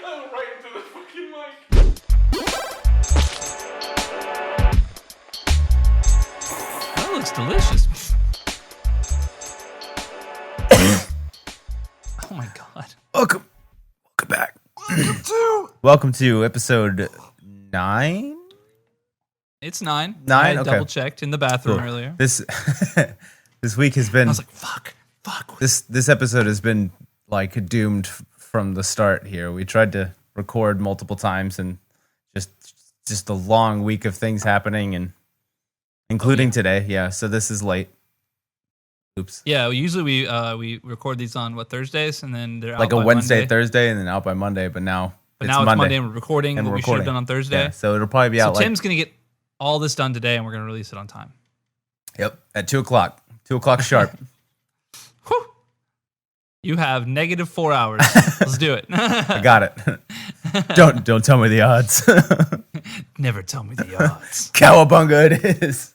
Right into the fucking mic. That looks delicious. Oh my god. Welcome back. Welcome to episode 9. It's 9. 9? I Okay. double checked in the bathroom Cool. earlier. This week has been. I was like, fuck. This episode has been like doomed from the start. Here, we tried to record multiple times, and just a long week of things happening, and including today. Yeah, so this is late. Oops. Yeah, usually we record these on Thursdays, and then they're Like out a by Wednesday, Monday. Thursday, and then out by Monday. But now But now it's Monday and we're recording And what we're we should have recording. done on Thursday. Yeah, so it'll probably be out. So Tim's gonna get all this done today, and we're gonna release it on time. Yep, at 2:00. 2:00 sharp. Whew. You have negative 4 hours. Let's do it. I got it. Don't tell me the odds. Never tell me the odds. Cowabunga it is.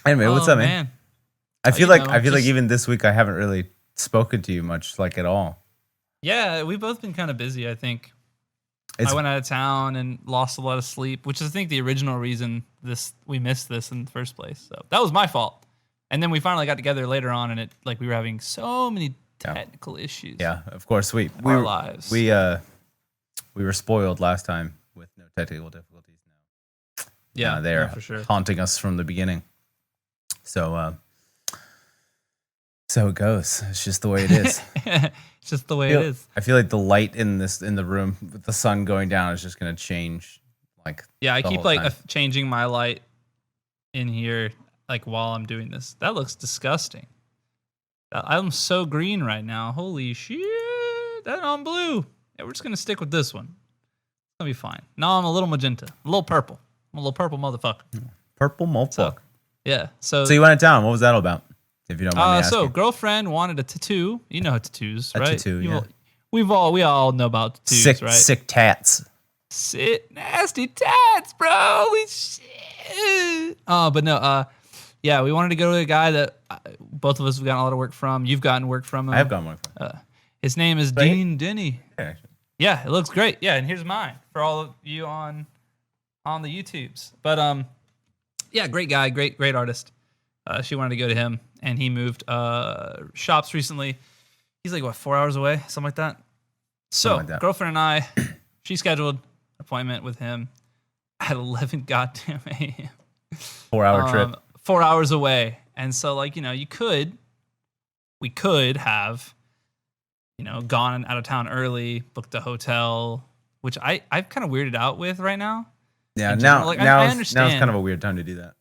Anyway, what's up, man? I feel like even this week I haven't really spoken to you much, like at all. Yeah, we've both been kind of busy, I think. I went out of town and lost a lot of sleep, which is I think the original reason we missed this in the first place. So that was my fault. And then we finally got together later on, and we were having so many technical issues. Yeah, of course we our lives. We were spoiled last time with no technical difficulties. Now, yeah, they're for sure. haunting us from the beginning. So it goes. It's just the way it is. It's just the way it is. I feel like the light in the room with the sun going down is just going to change. I keep whole time. changing my light in here while I'm doing this. That looks disgusting. I'm so green right now. Holy shit! That I'm blue. Yeah, we're just gonna stick with this one. It's gonna be fine. Now I'm a little magenta, a little purple. I'm a little purple motherfucker. Purple motherfucker. Yeah. So you went to town. What was that all about? If you don't mind me asking. So girlfriend wanted a tattoo. You know tattoos, A right? tattoo, yeah. We all know about tattoos, right? Sick tats. Nasty tats, bro. Holy shit. But no. Yeah, we wanted to go to a guy that both of us have gotten a lot of work from. You've gotten work from him. I have gotten work from him. His name is Dean Denny. Yeah. Yeah, it looks great. Yeah, and here's mine for all of you on the YouTubes. But yeah, great guy, great artist. She wanted to go to him, and he moved shops recently. He's 4 hours away, something like that. So, girlfriend and I, she scheduled an appointment with him at 11 goddamn a.m. 4 hour trip. 4 hours away. And so, we could have, gone out of town early, booked a hotel, which I'm kind of weirded out with right now. Yeah, now I understand. Now it's kind of a weird time to do that.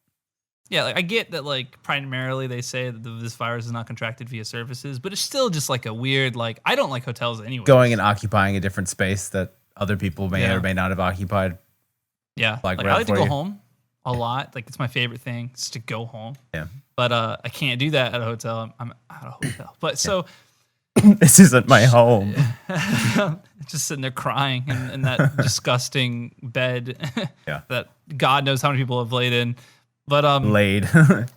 Yeah, I get that, primarily they say that this virus is not contracted via surfaces, but it's still just, a weird, I don't like hotels anyway. Going and occupying a different space that other people may or may not have occupied. Yeah, I like to go home a lot. It's my favorite thing, is to go home. Yeah. But I can't do that at a hotel. I'm at a hotel. But so... This isn't my home. Just sitting there crying in that disgusting bed that God knows how many people have laid in. But laid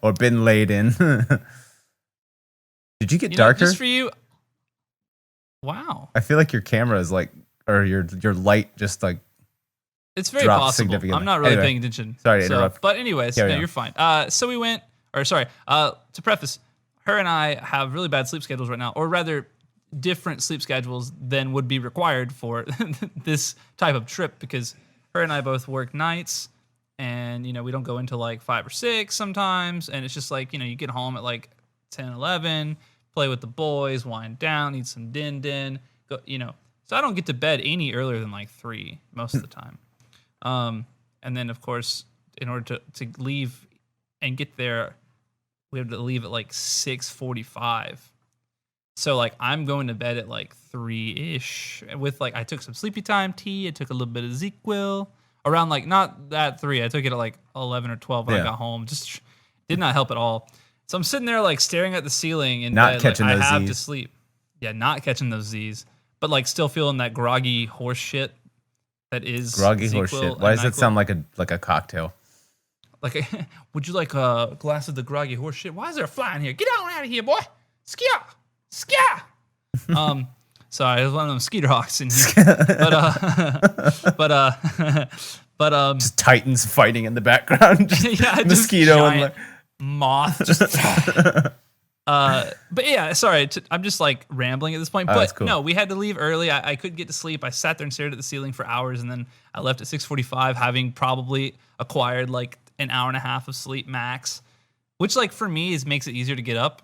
or been laid in. Did you get darker? Just for you. Wow. I feel like your camera is or your light just it's very dropped possible. significantly. I'm not really paying attention. Sorry to interrupt. But anyways, you're fine. So we went, to preface, her and I have really bad sleep schedules right now, or rather different sleep schedules than would be required for this type of trip, because her and I both work nights, and we don't go until 5 or 6 sometimes, and it's just you get home at 10, 11, play with the boys, wind down, eat some din, go, so I don't get to bed any earlier than 3 most of the time. And then of course, in order to leave and get there, we have to leave at 6:45. So I'm going to bed at 3-ish with I took some sleepy time tea. I took a little bit of ZQL around not that 3. I took it at 11 or 12 when I got home. Just did not help at all. So I'm sitting there staring at the ceiling in not bed, catching those I have Z's. to sleep. Yeah, not catching those Z's, but still feeling that groggy horse shit that is groggy ZQL horse shit. Why does that NyQuil. sound like a cocktail? Would you like a glass of the groggy horse shit? Why is there a fly in here? Get on out of here, boy. Skia. Sorry, it was one of them skeeter hawks in here. but just titans fighting in the background. yeah, mosquito and moth. But yeah, sorry, I'm just like rambling at this point. But cool. no, we had to leave early. I couldn't get to sleep. I sat there and stared at the ceiling for hours, and then I left at 6:45, having probably acquired like an hour and a half of sleep max, which like for me makes it easier to get up.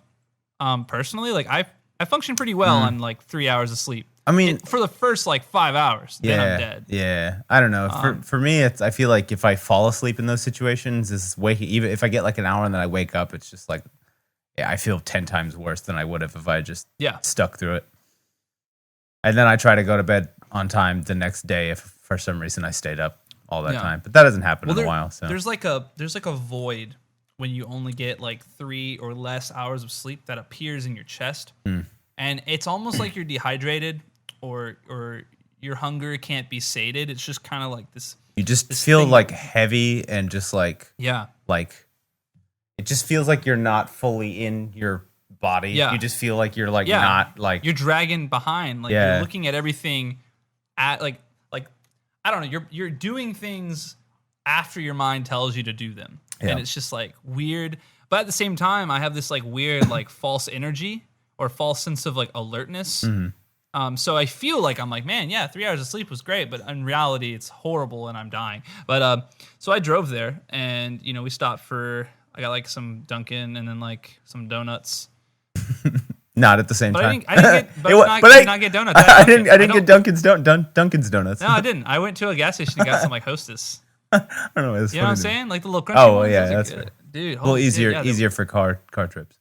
Personally, like I function pretty well on like 3 hours of sleep. I mean, for the first like 5 hours, then I'm dead. Yeah, I don't know. For me, I feel like if I fall asleep in those situations, even if I get like an hour and then I wake up, it's just like, yeah, I feel 10 times worse than I would have if I just stuck through it. And then I try to go to bed on time the next day if for some reason I stayed up all that time. But that doesn't happen in a while. So there's like a void when you only get like 3 or less hours of sleep that appears in your chest. And it's almost like you're dehydrated or your hunger can't be sated. It's just kind of like this. You just feel like heavy and just like, like it just feels like you're not fully in your body. You just feel like you're like not like you're dragging behind. Like you're looking at everything at like I don't know. You're doing things after your mind tells you to do them, and it's just like weird. But at the same time, I have this like weird like false energy or false sense of like alertness. So I feel like I'm like, man, 3 hours of sleep was great, but in reality, it's horrible and I'm dying. But so I drove there, and we stopped for. I got like some Dunkin' and then like some donuts. Not at the same time. I didn't not get donuts. I didn't get Dunkin's donuts. No, I didn't. I went to a gas station and got some like Hostess. I don't know. You know what I'm saying? Like the little crunchy ones. Yeah, that's right. Dude. Well, easier for car trips.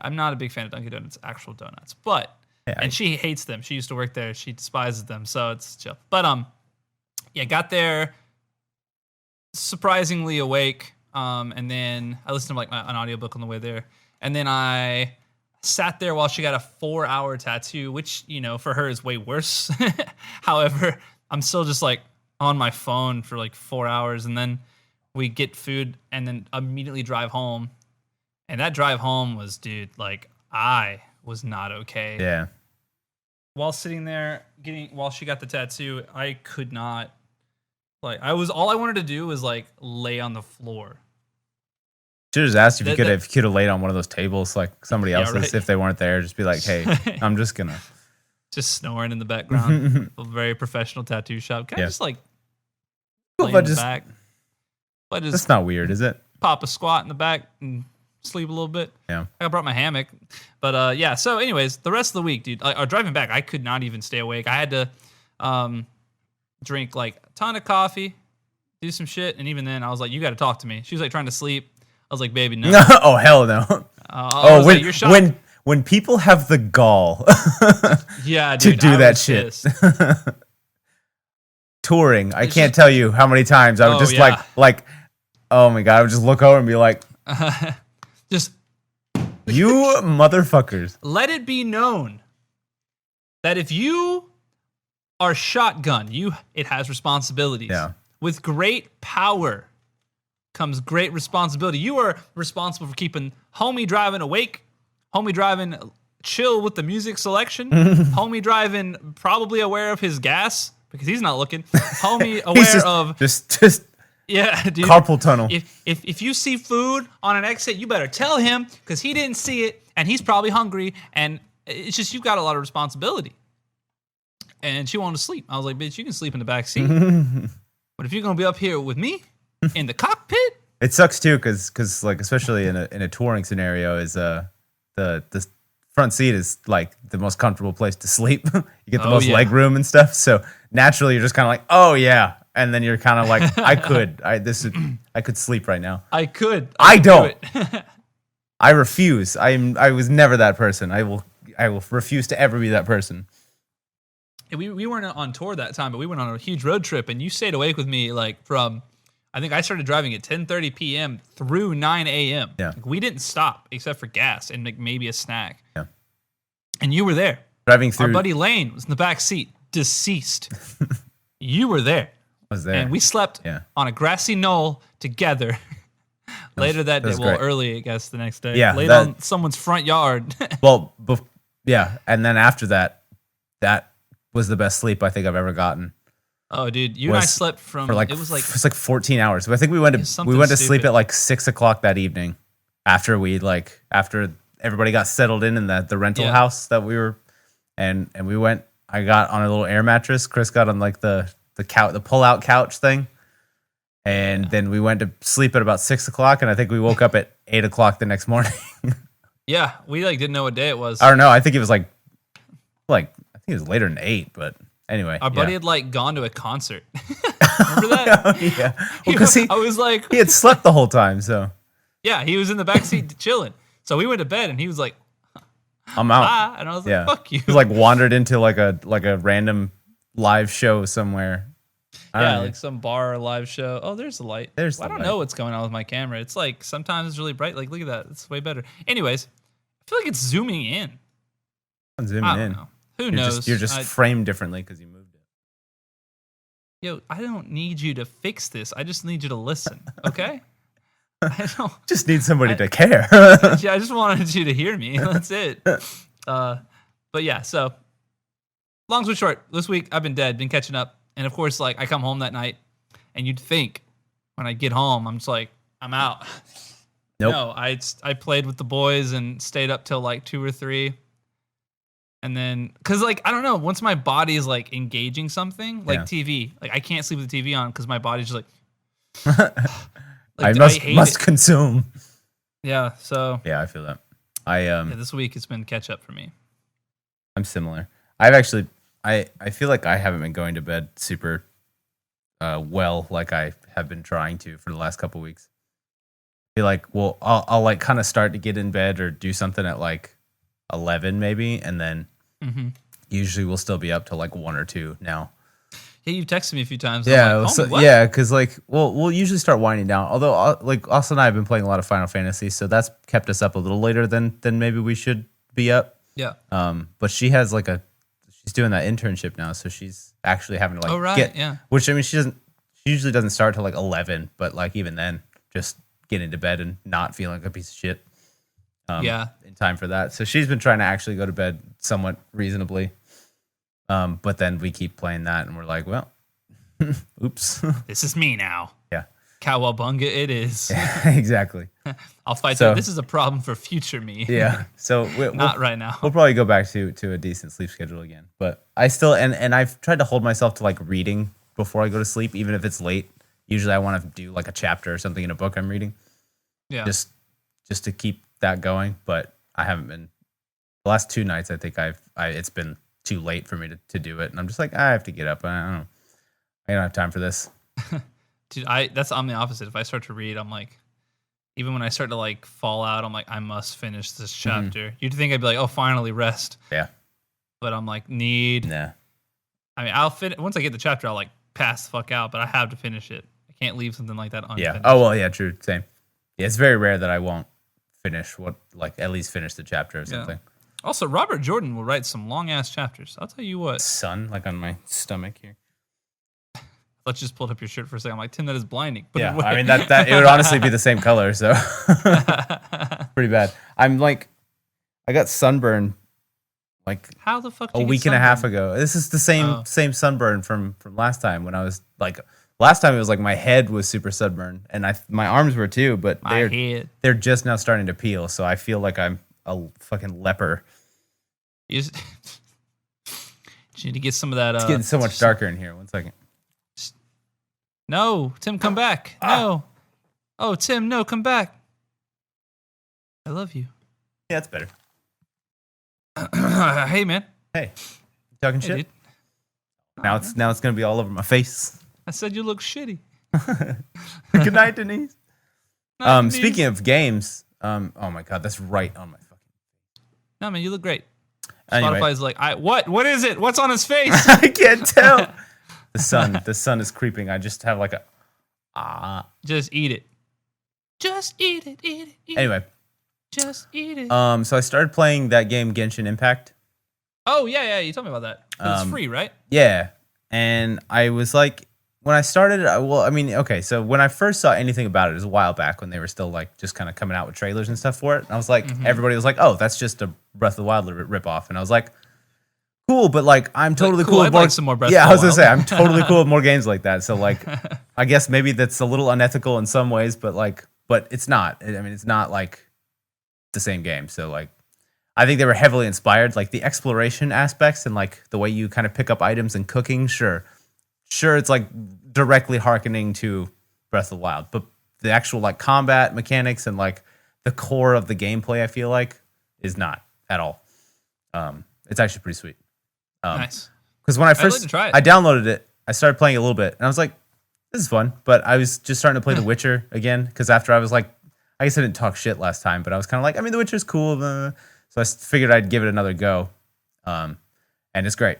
I'm not a big fan of Dunkin' Donuts, actual donuts, but and she hates them. She used to work there. She despises them, so it's chill. But got there surprisingly awake. And then I listened to like an audiobook on the way there. And then I sat there while she got a 4-hour tattoo, which, for her is way worse. However, I'm still just like on my phone for like 4 hours. And then we get food and then immediately drive home. And that drive home was, dude, like I was not okay. Yeah. While sitting there while she got the tattoo, I could not. Like all I wanted to do was like lay on the floor. Should have asked if you could have laid on one of those tables like somebody else's if they weren't there. Just be like, hey, I'm just gonna just snoring in the background. A very professional tattoo shop. Can I just like lay in the back? That's not weird, is it? Pop a squat in the back and sleep a little bit. Yeah, I brought my hammock, but So, anyways, the rest of the week, dude, driving back, I could not even stay awake. I had to drink like a ton of coffee, do some shit, and even then I was like, you got to talk to me. She was like trying to sleep. I was like, baby, no. Oh, hell no. When people have the gall dude, to do that shit. Touring, I can't tell you how many times I would just like, oh my God, I would just look over and be like, just you motherfuckers. Let it be known that if you are shotgun, it has responsibilities. Yeah. With great power comes great responsibility. You are responsible for keeping homie driving awake, homie driving chill with the music selection, homie driving probably aware of his gas because he's not looking, homie aware of just dude, carpal tunnel. If you see food on an exit, you better tell him because he didn't see it and he's probably hungry, and it's just you've got a lot of responsibility. And she wanted to sleep. I was like, bitch, you can sleep in the back seat. But if you're going to be up here with me in the cockpit. It sucks too because like especially in a touring scenario is the front seat is like the most comfortable place to sleep. You get the most leg room and stuff. So naturally you're just kind of like, oh yeah. And then you're kind of like, I could sleep right now. I don't. I refuse. I was never that person. I will refuse to ever be that person. We weren't on tour that time, but we went on a huge road trip, and you stayed awake with me like from, I think I started driving at 10:30 p.m. through 9 a.m. Yeah. Like, we didn't stop except for gas and like maybe a snack. Yeah. And you were there. Driving through. Our buddy Lane was in the back seat, deceased. You were there. I was there. And we slept on a grassy knoll together. Later that day, early, I guess, the next day. Yeah. Laid on someone's front yard. And then after that, that was the best sleep I think I've ever gotten. Oh, dude, you and I slept for like, it was like 14 hours. But I think we went to sleep at like 6 o'clock that evening after everybody got settled in the rental house that we were, and we went. I got on a little air mattress. Chris got on like the couch, the pull out couch thing, and then we went to sleep at about 6 o'clock. And I think we woke up at 8 o'clock the next morning. Yeah, we like didn't know what day it was. I don't know. I think it was like I think it was later than 8, but. Anyway, our buddy had like gone to a concert. Remember that? Oh, yeah. Well, I was like, he had slept the whole time, so yeah, he was in the backseat chilling. So we went to bed, and he was like, "I'm out," bye. And I was like, "Fuck you." He like wandered into like a random live show somewhere. Like some bar or live show. Oh, there's the light. I don't light. know what's going on with my camera. It's like sometimes it's really bright. Like, look at that. It's way better. Anyways, I feel like it's zooming in. I'm zooming I don't in. know. Who knows? You're just framed differently because you moved it. Yo, I don't need you to fix this. I just need you to listen, okay? I don't just need somebody to care. Yeah, I just wanted you to hear me. That's it. But yeah, so long story short, this week I've been been catching up, and of course, like I come home that night, and you'd think when I get home, I'm just like I'm out. Nope. No, I played with the boys and stayed up till like 2 or 3. And then, cause like, I don't know, once my body is like engaging something, like TV, like I can't sleep with the TV on because my body's just like, I must consume. Yeah. So. Yeah, I feel that. This week it's been catch up for me. I'm similar. I feel like I haven't been going to bed super well like I have been trying to for the last couple weeks. I feel like, well, I'll like kind of start to get in bed or do something at like 11 maybe, and then usually we'll still be up till like 1 or 2 now. Yeah, you've texted me a few times. Yeah, because like we'll usually start winding down. Although like Austin and I have been playing a lot of Final Fantasy, so that's kept us up a little later than maybe we should be up. Yeah. But she has like she's doing that internship now, so she's actually having to like which I mean she usually doesn't start till like 11, but like even then, just getting into bed and not feeling like a piece of shit. In time for that. So she's been trying to actually go to bed somewhat reasonably. But then we keep playing that and we're like, well, oops. This is me now. Yeah. Cowabunga it is. Exactly. I'll fight that. This is a problem for future me. Yeah. So not right now. We'll probably go back to a decent sleep schedule again. But I still, and I've tried to hold myself to like reading before I go to sleep, even if it's late. Usually I want to do like a chapter or something in a book I'm reading. Yeah. Just to keep that going, but I haven't been. The last 2 nights, I think it's been too late for me to do it, and I'm just like I have to get up. I don't have time for this. Dude, I'm the opposite. If I start to read, I'm like, even when I start to like fall out, I'm like I must finish this chapter. You'd think I'd be like, oh, finally rest. Yeah, but I'm like Nah. I mean, I'll finish once I get the chapter. I'll like pass the fuck out, but I have to finish it. I can't leave something like that unfinished. Yeah. Oh well, yeah, true. Same. Yeah, it's very rare that I won't finish at least finish the chapter or something. Yeah. Also, Robert Jordan will write some long ass chapters. I'll tell you what. Sun, like on my stomach here. Let's just pull up your shirt for a second. I'm like, Tim, that is blinding. Yeah, I mean that it would honestly be the same color, so pretty bad. I'm like, I got sunburn like how the fuck a week and a half ago. This is the same sunburn from last time when I was like. Last time it was like my head was super sunburned, and my arms were too, but they're just now starting to peel, so I feel like I'm a fucking leper. You need to get some of that. It's getting so much darker in here. 1 second. No, Tim, come back. No. Oh, Tim, no, come back. I love you. Yeah, it's better. Hey, man. Hey, talking shit. Dude. Now it's gonna be all over my face. I said you look shitty. Good night, Denise. Speaking of games, oh my god, that's right on my fucking. No, man, you look great. Anyway. Spotify's like, what is it? What's on his face? I can't tell. The sun is creeping. I just have like Just eat it. Just eat it, eat it. Anyway. Just eat it. So I started playing that game Genshin Impact. Oh yeah, you told me about that. It's free, right? Yeah, and I was like. When I started, so when I first saw anything about it was a while back when they were still like just kind of coming out with trailers and stuff for it. And I was like, everybody was like, oh, that's just a Breath of the Wild ripoff. And I was like, cool, but like I'm totally cool with I'd more. like some more Breath Yeah, of I was the gonna say Wild. I'm totally cool with more games like that. So like, I guess maybe that's a little unethical in some ways, but it's not. I mean, it's not like the same game. So like, I think they were heavily inspired, like the exploration aspects and like the way you kind of pick up items and cooking. Sure, it's like directly hearkening to Breath of the Wild, but the actual like combat mechanics and like the core of the gameplay, I feel like, is not at all. It's actually pretty sweet. Nice. Because when I I'd first like to try it. I downloaded it, I started playing it a little bit, and I was like, "This is fun." But I was just starting to play The Witcher again because after I was like, I guess I didn't talk shit last time, but I was kind of like, I mean, The Witcher's cool, so I figured I'd give it another go. And it's great,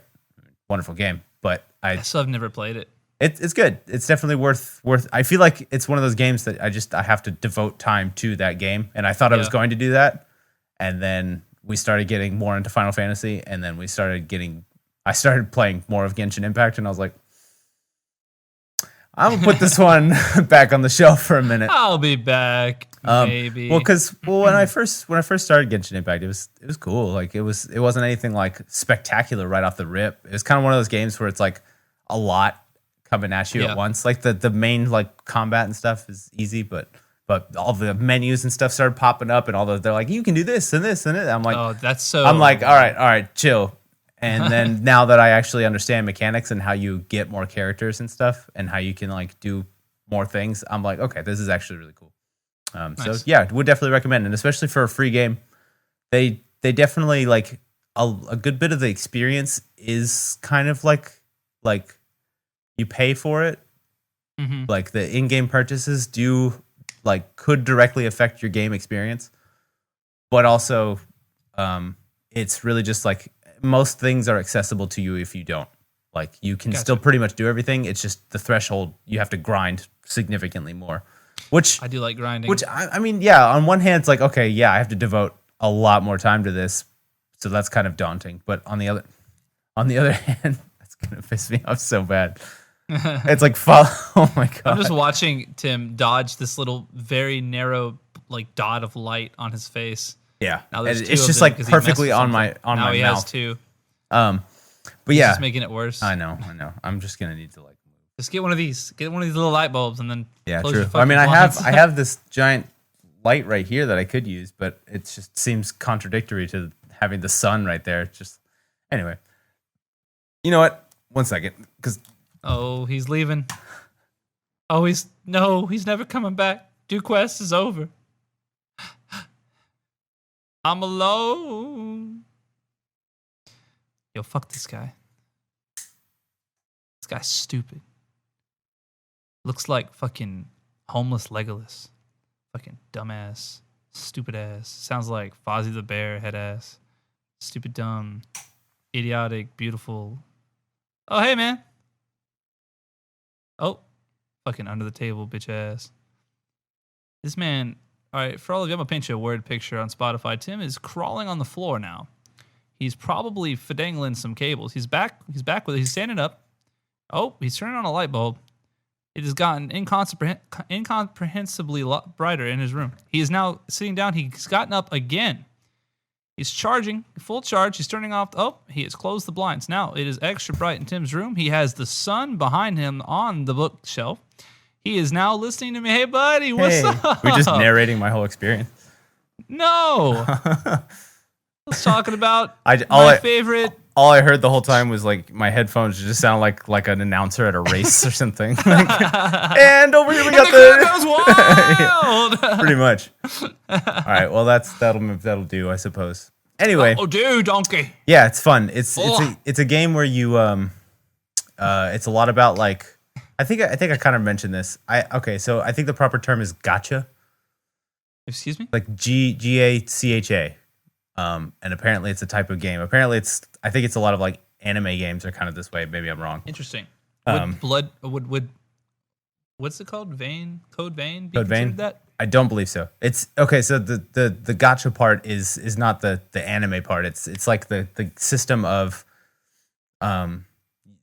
wonderful game. But I still have never played it. it's good. It's definitely worth. I feel like it's one of those games that I have to devote time to that game, and I thought I was going to do that, and then we started getting more into Final Fantasy, and then I started playing more of Genshin Impact, and I was like, I'm gonna put this one back on the shelf for a minute. I'll be back. Maybe. Well, when I first started Genshin Impact, it was cool. Like it wasn't anything like spectacular right off the rip. It was kind of one of those games where it's like a lot coming at you at once. Like the main like combat and stuff is easy, but all the menus and stuff started popping up, and they're like, you can do this and this and it. I'm like, oh, that's so. I'm like, all right, chill. And then now that I actually understand mechanics and how you get more characters and stuff, and how you can like do more things, I'm like, okay, this is actually really cool. Nice. So yeah, would definitely recommend, and especially for a free game, they definitely like a good bit of the experience is kind of like you pay for it. Mm-hmm. Like the in-game purchases could directly affect your game experience, but also it's really just like most things are accessible to you if you don't. Like you can still pretty much do everything. It's just the threshold, you have to grind significantly more. Which I do like grinding. Which I mean, yeah, on one hand it's like, okay, yeah, I have to devote a lot more time to this. So that's kind of daunting. But on the other hand, that's gonna piss me off so bad. It's like oh my god. I'm just watching Tim dodge this little very narrow like dot of light on his face. Yeah, now it's just like perfectly on my now he mouth. has two. But He's yeah, just making it worse. I know. I'm just gonna need to like move. Just get one of these. Get one of these little light bulbs, and then close true. Your I mean, I blinds. have this giant light right here that I could use, but it just seems contradictory to having the sun right there. Just anyway, you know what? 1 second, because oh, he's leaving. Oh, he's never coming back. DudeQuests is over. I'm alone. Yo, fuck this guy. This guy's stupid. Looks like fucking homeless Legolas. Fucking dumbass. Stupid ass. Sounds like Fozzie the Bear head ass. Stupid, dumb, idiotic, beautiful. Oh, hey, man. Oh, fucking under the table, bitch ass. This man... All right, for all of you, I'm going to paint you a word picture on Spotify. Tim is crawling on the floor now. He's probably fidangling some cables. He's back with it. He's standing up. Oh, he's turning on a light bulb. It has gotten incomprehensibly brighter in his room. He is now sitting down. He's gotten up again. He's charging, full charge. He's turning off. Oh, he has closed the blinds. Now it is extra bright in Tim's room. He has the sun behind him on the bookshelf. He is now listening to me. Hey, buddy, what's up? We're just narrating my whole experience. No. Let's talking about favorite. All I heard the whole time was like my headphones just sound like an announcer at a race or something. And over here we got that was wild. Pretty much. All right, well that'll do, I suppose. Anyway, dude, donkey. Yeah, it's fun. It's a game where you it's a lot about like I think I kind of mentioned this. So I think the proper term is gacha. Excuse me? Like GACHA. And apparently it's a type of game. Apparently I think it's a lot of like anime games are kind of this way. Maybe I'm wrong. Interesting. Would what's it called? Code Vein? Code Vein? That? I don't believe so. It's okay. So the gacha part is not the anime part. It's like the system of,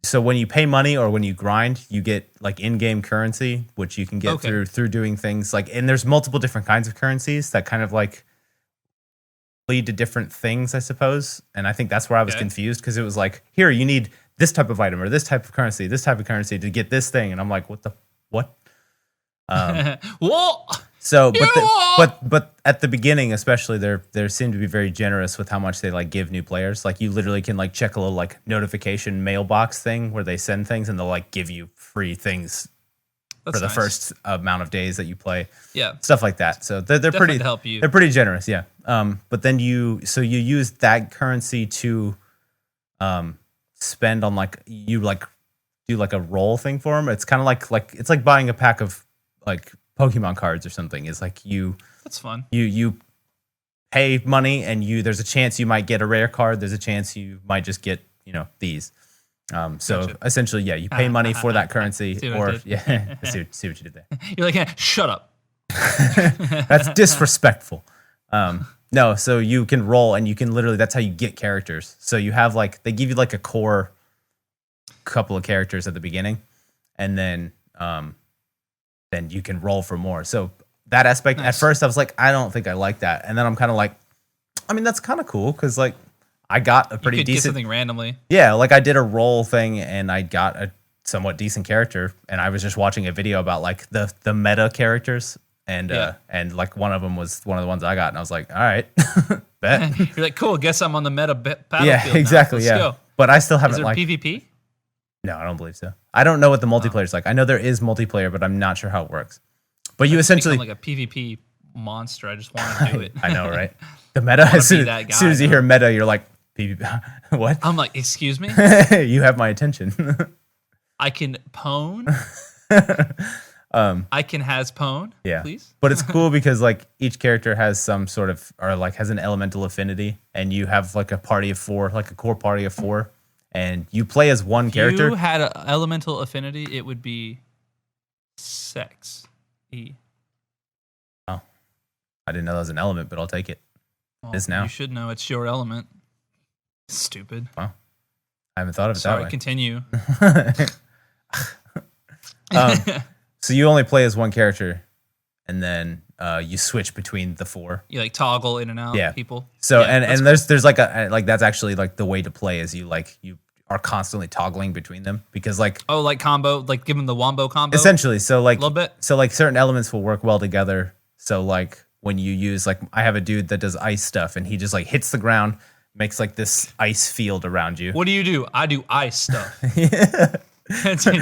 so when you pay money or when you grind, you get like in-game currency, which you can get through doing things like, and there's multiple different kinds of currencies that kind of like lead to different things, I suppose. And I think that's where I was confused, because it was like, here, you need this type of item or this type of currency to get this thing. And I'm like, what? What? So, but at the beginning, especially, they seem to be very generous with how much they like give new players. Like, you literally can like check a little like notification mailbox thing where they send things and they'll like give you free things for the first amount of days that you play. Yeah, stuff like that. So they're pretty to help you. They're pretty generous. Yeah. But then you use that currency to spend on like you like do like a roll thing for them. It's kind of like it's like buying a pack of like Pokmon cards or something. Is like that's fun. You pay money and there's a chance you might get a rare card. There's a chance you might just get these. So gotcha. Essentially, yeah, you pay money for that currency, see what you did there. You're like, shut up. That's disrespectful. No, so you can roll and you can literally, that's how you get characters. So you have like, they give you like a core couple of characters at the beginning, and then you can roll for more. So that aspect, nice. At first I was like, I don't think I like that. And then I'm kind of like, I mean, that's kind of cool, because like I got a pretty decent, get something randomly. Yeah, like I did a roll thing and I got a somewhat decent character, and I was just watching a video about like the meta characters. And like one of them was one of the ones I got, and I was like, all right, bet. You're like, cool, guess I'm on the meta battlefield. Yeah, exactly. Let's go. But I still haven't. Is there PvP? No, I don't believe so. I don't know what the multiplayer's like. I know there is multiplayer, but I'm not sure how it works. But you essentially like a PvP monster. I just want to do it. I know, right? The meta. As soon as you hear meta, you're like, PvP. What? I'm like, excuse me. You have my attention. I can pwn. I can has pwn, please. But it's cool because like each character has some sort of, or like has an elemental affinity, and you have like a party of 4, like a core party of 4, and you play as one character. If you had an elemental affinity, it would be sex. Oh, I didn't know that was an element, but I'll take it. Well, it is now. You should know it's your element. Stupid. Wow. I haven't thought of it that way. Continue. So you only play as one character, and then you switch between the 4. You like toggle in and out people. So and there's like a like that's actually like the way to play is you are constantly toggling between them, because like like combo, like give them the wombo combo. Essentially, so like a little bit. So like certain elements will work well together. So like when you use like I have a dude that does ice stuff, and he just like hits the ground, makes like this ice field around you. What do? I do ice stuff. Continue.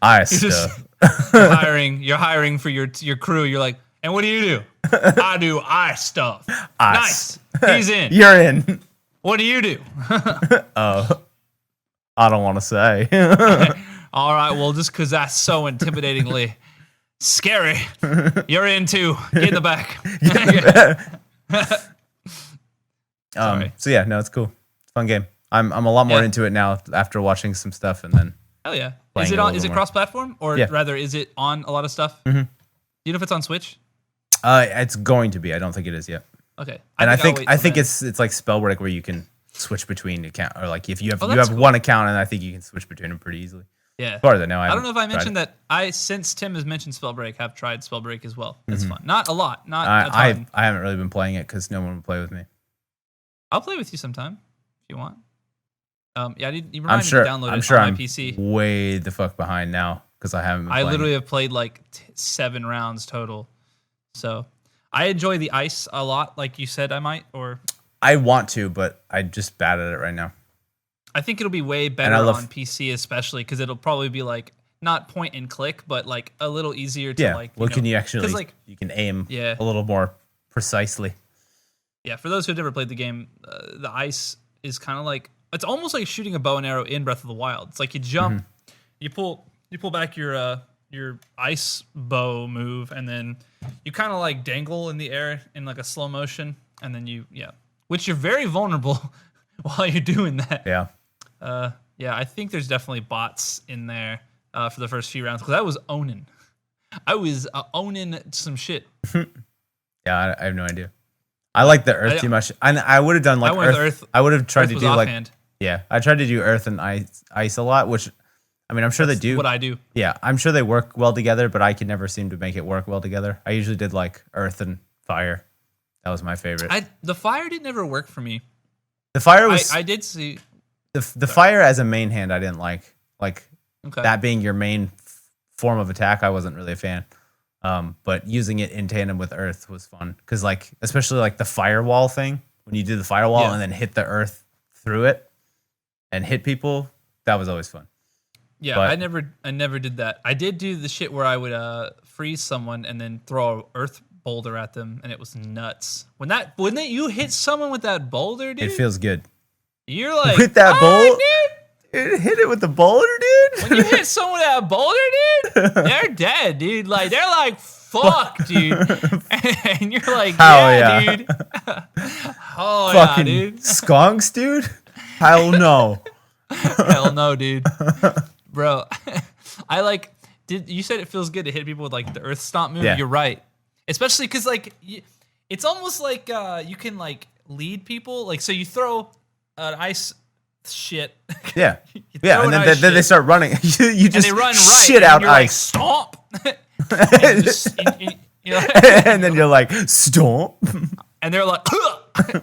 Ice stuff. You're hiring for your crew. You're like, and what do you do? I do ice stuff. Ice. Nice. He's in. You're in. What do you do? I don't want to say. All right. Well, just because that's so intimidatingly scary, you're in too. Get in the back. So yeah, no, it's cool. It's a fun game. I'm a lot more into it now after watching some stuff, and then. Hell yeah! Is it cross-platform, or rather, is it on a lot of stuff? Mm-hmm. Do you know if it's on Switch? It's going to be. I don't think it is yet. Okay. I think it's like Spellbreak, where you can switch between account, or like if you have one account, and I think you can switch between them pretty easily. Yeah. As far as I know, I don't know if I mentioned that. Since Tim has mentioned Spellbreak, have tried Spellbreak as well. It's fun. Not a lot. Not a ton. I haven't really been playing it because no one would play with me. I'll play with you sometime if you want. You remind me to download it on my PC. Way the fuck behind now because I haven't been playing. I literally have played like 7 rounds total. So I enjoy the ice a lot, like you said I might, or I want to, but I'm just bad at it right now. I think it'll be way better on PC, especially because it'll probably be like not point and click, but like a little easier to like. Well, can you actually? Like, you can aim a little more precisely. Yeah, for those who have never played the game, the ice is kind of like. It's almost like shooting a bow and arrow in Breath of the Wild. It's like you jump, you pull back your ice bow move, and then you kind of like dangle in the air in like a slow motion, and then which you're very vulnerable while you're doing that. Yeah. I think there's definitely bots in there for the first few rounds because I was owning some shit. Yeah, I have no idea. I like the earth too much. I would have done like earth. I would have tried to do like. Yeah, I tried to do earth and ice a lot, which, I mean, I'm sure they do. What I do. Yeah, I'm sure they work well together, but I could never seem to make it work well together. I usually did like earth and fire, That was my favorite. The fire didn't ever work for me. The fire was. I did see the fire as a main hand. I didn't like okay. that being your main form of attack. I wasn't really a fan. But using it in tandem with earth was fun because like especially like the firewall thing when you do the firewall and then hit the earth through it and hit people. That was always fun. Yeah, but I never did that. I did do the shit where I would freeze someone and then throw an earth boulder at them, and it was nuts. When you hit someone with that boulder, dude, it feels good. You're like with that boulder, dude. Hit it with the boulder, dude. When you hit someone with that boulder, dude, they're dead, dude. Like they're like, fuck, dude. And you're like, dude. Oh fucking yeah, dude. Skunks, dude. Hell no. Hell no, dude. Bro, I like. You said it feels good to hit people with like the earth stomp move. Yeah. You're right, especially because like it's almost like you can like lead people. Like so, you throw an ice shit. Yeah, yeah, and then they start running. you just and they run shit out ice. Like, stomp. And then you're like stomp, and they're like,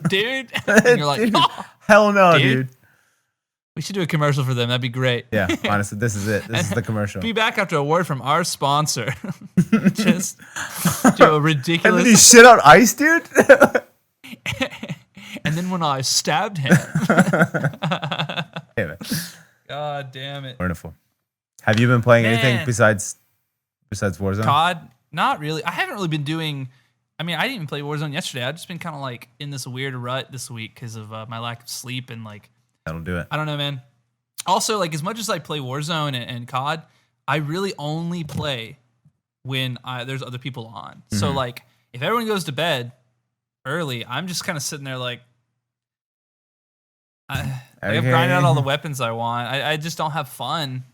dude, and you're like, oh, hell no, dude. We should do a commercial for them. That'd be great. Yeah, honestly, this is it. This is the commercial. Be back after a word from our sponsor. Just do a ridiculous. And then you shit out ice, dude. And then when I stabbed him. Damn it. God damn it. Wonderful. Have you been playing anything besides Warzone? COD? Not really. I haven't really been doing. I mean, I didn't even play Warzone yesterday. I've just been kind of like in this weird rut this week because of my lack of sleep and like. That'll do it. I don't know, man. Also, like as much as I play Warzone and COD, I really only play when there's other people on. Mm-hmm. So like if everyone goes to bed early, I'm just kind of sitting there like I've grinded out all the weapons I want. I just don't have fun.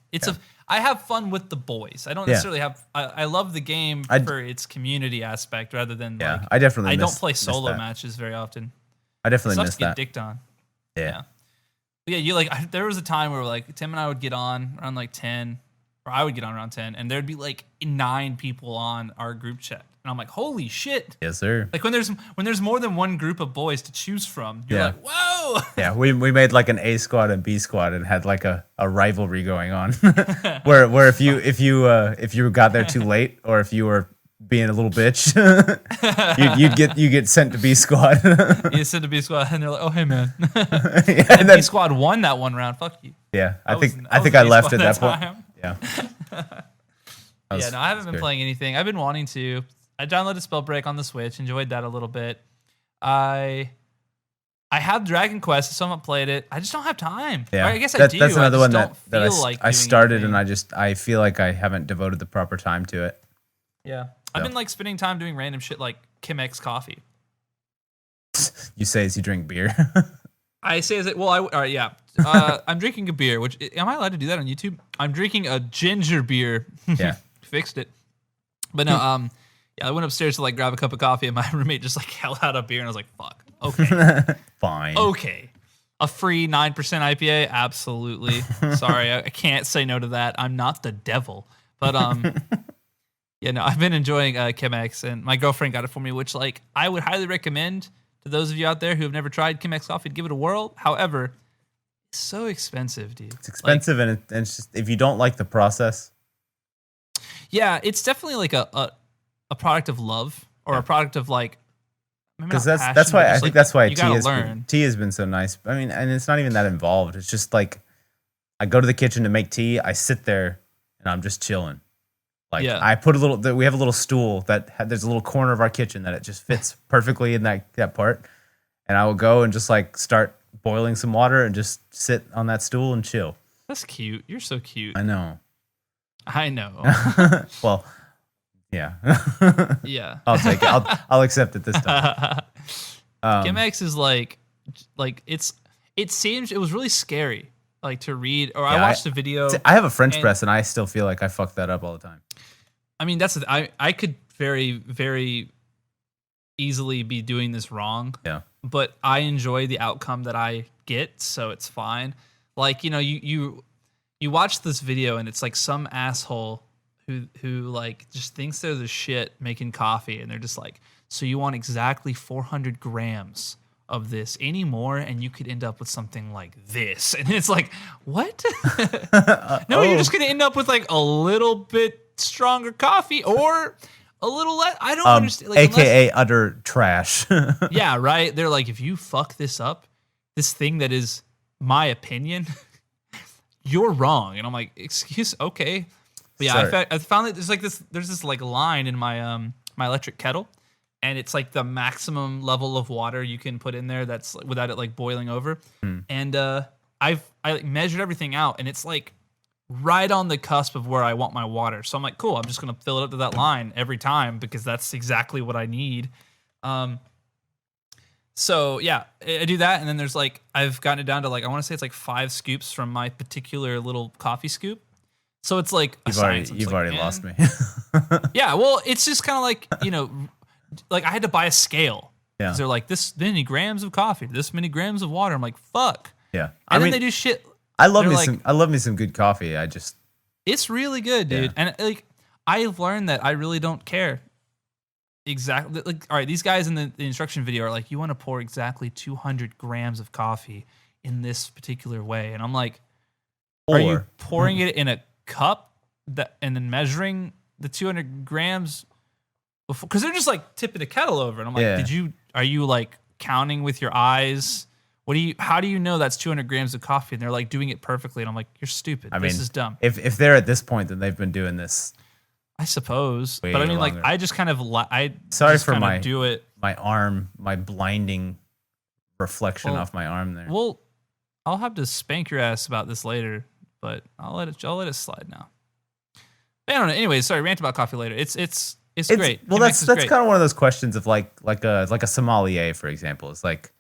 I have fun with the boys. I don't necessarily have. I love the game for its community aspect rather than like. I definitely. I don't play solo matches very often. I definitely miss that. Get dicked on. Yeah. Yeah, you like. There was a time where like Tim and I would get on around like 10, or I would get on around 10, and there'd be like 9 people on our group chat, and I'm like, holy shit! Yes, sir. Like when there's more than one group of boys to choose from, you're like, whoa! Yeah, we made like an A squad and B squad, and had like a rivalry going on, where if you got there too late, or if you were being a little bitch, you get sent to B squad. You get sent to B squad, and they're like, "Oh, hey, man." And then B squad won that one round. Fuck you. Yeah, I think I left at that point. Yeah. No, I haven't been playing anything. I've been wanting to. I downloaded Spellbreak on the Switch. Enjoyed that a little bit. I have Dragon Quest. I still haven't played it. I just don't have time. Yeah, I guess I do. That's another one that I started, anything. and I feel like I haven't devoted the proper time to it. Yeah. I've been like spending time doing random shit like Chemex coffee. You say as you drink beer. I say as it. Well, all right, yeah. I'm drinking a beer. Which am I allowed to do that on YouTube? I'm drinking a ginger beer. Yeah, fixed it. But no, yeah, I went upstairs to like grab a cup of coffee, and my roommate just like held out a beer, and I was like, "Fuck, okay, fine, okay." A free 9% IPA, absolutely. Sorry, I can't say no to that. I'm not the devil, but yeah, no, I've been enjoying Chemex, and my girlfriend got it for me, which like I would highly recommend to those of you out there who have never tried Chemex coffee to give it a whirl. However, it's so expensive, dude. It's expensive, and it's just if you don't like the process. Yeah, it's definitely like a product of love or a product of like. Because that's why I think that's why tea has been so nice. I mean, and it's not even that involved. It's just like I go to the kitchen to make tea. I sit there and I'm just chilling. Like I put we have a little stool there's a little corner of our kitchen that it just fits perfectly in that part. And I will go and just like start boiling some water and just sit on that stool and chill. That's cute. You're so cute. I know. Well, yeah. Yeah. I'll take it. I'll accept it this time. Chemex is like it was really scary like to read I watched a video. I have a French press and I still feel like I fuck that up all the time. I mean, I could very, very easily be doing this wrong. Yeah. But I enjoy the outcome that I get, so it's fine. Like, you know, you watch this video and it's like some asshole who like just thinks they're the shit making coffee, and they're just like So you want exactly 400 grams of this anymore, and you could end up with something like this. And it's like, what? No, you're just going to end up with like a little bit stronger coffee or a little less. I don't understand. Like, AKA utter trash. Yeah, right. They're like, if you fuck this up, this thing that is my opinion, you're wrong. And I'm like, okay. But yeah, I found that there's this like line in my my electric kettle, and it's like the maximum level of water you can put in there that's without it like boiling over. And I like measured everything out, and it's like right on the cusp of where I want my water. So I'm like, cool, I'm just gonna fill it up to that line every time because that's exactly what I need. So yeah, I do that, and then there's like I've gotten it down to like I want to say it's like 5 scoops from my particular little coffee scoop. So it's like you've already lost me. Yeah, well, it's just kind of like, you know, like I had to buy a scale. Yeah, they're like this many grams of coffee, this many grams of water. I'm like, fuck. Yeah, and then they do shit. I love me some good coffee. It's really good, dude. Yeah. And like I've learned that I really don't care. Exactly. Like, all right, these guys in the instruction video are like, you want to pour exactly 200 grams of coffee in this particular way. And I'm like, are you pouring it in a cup and then measuring the 200 grams before? Because they're just like tipping a kettle over. And I'm like, are you like counting with your eyes? How do you know that's 200 grams of coffee? And they're like doing it perfectly. And I'm like, you're stupid. This is dumb. If they're at this point, then they've been doing this. I suppose, but I mean, like, I just kind of, do it. My arm, my blinding reflection off my arm there. Well, I'll have to spank your ass about this later, but I'll let it slide now. I don't know. Anyway, sorry, rant about coffee later. It's great. Well, that's kind of one of those questions of like a sommelier, for example. It's like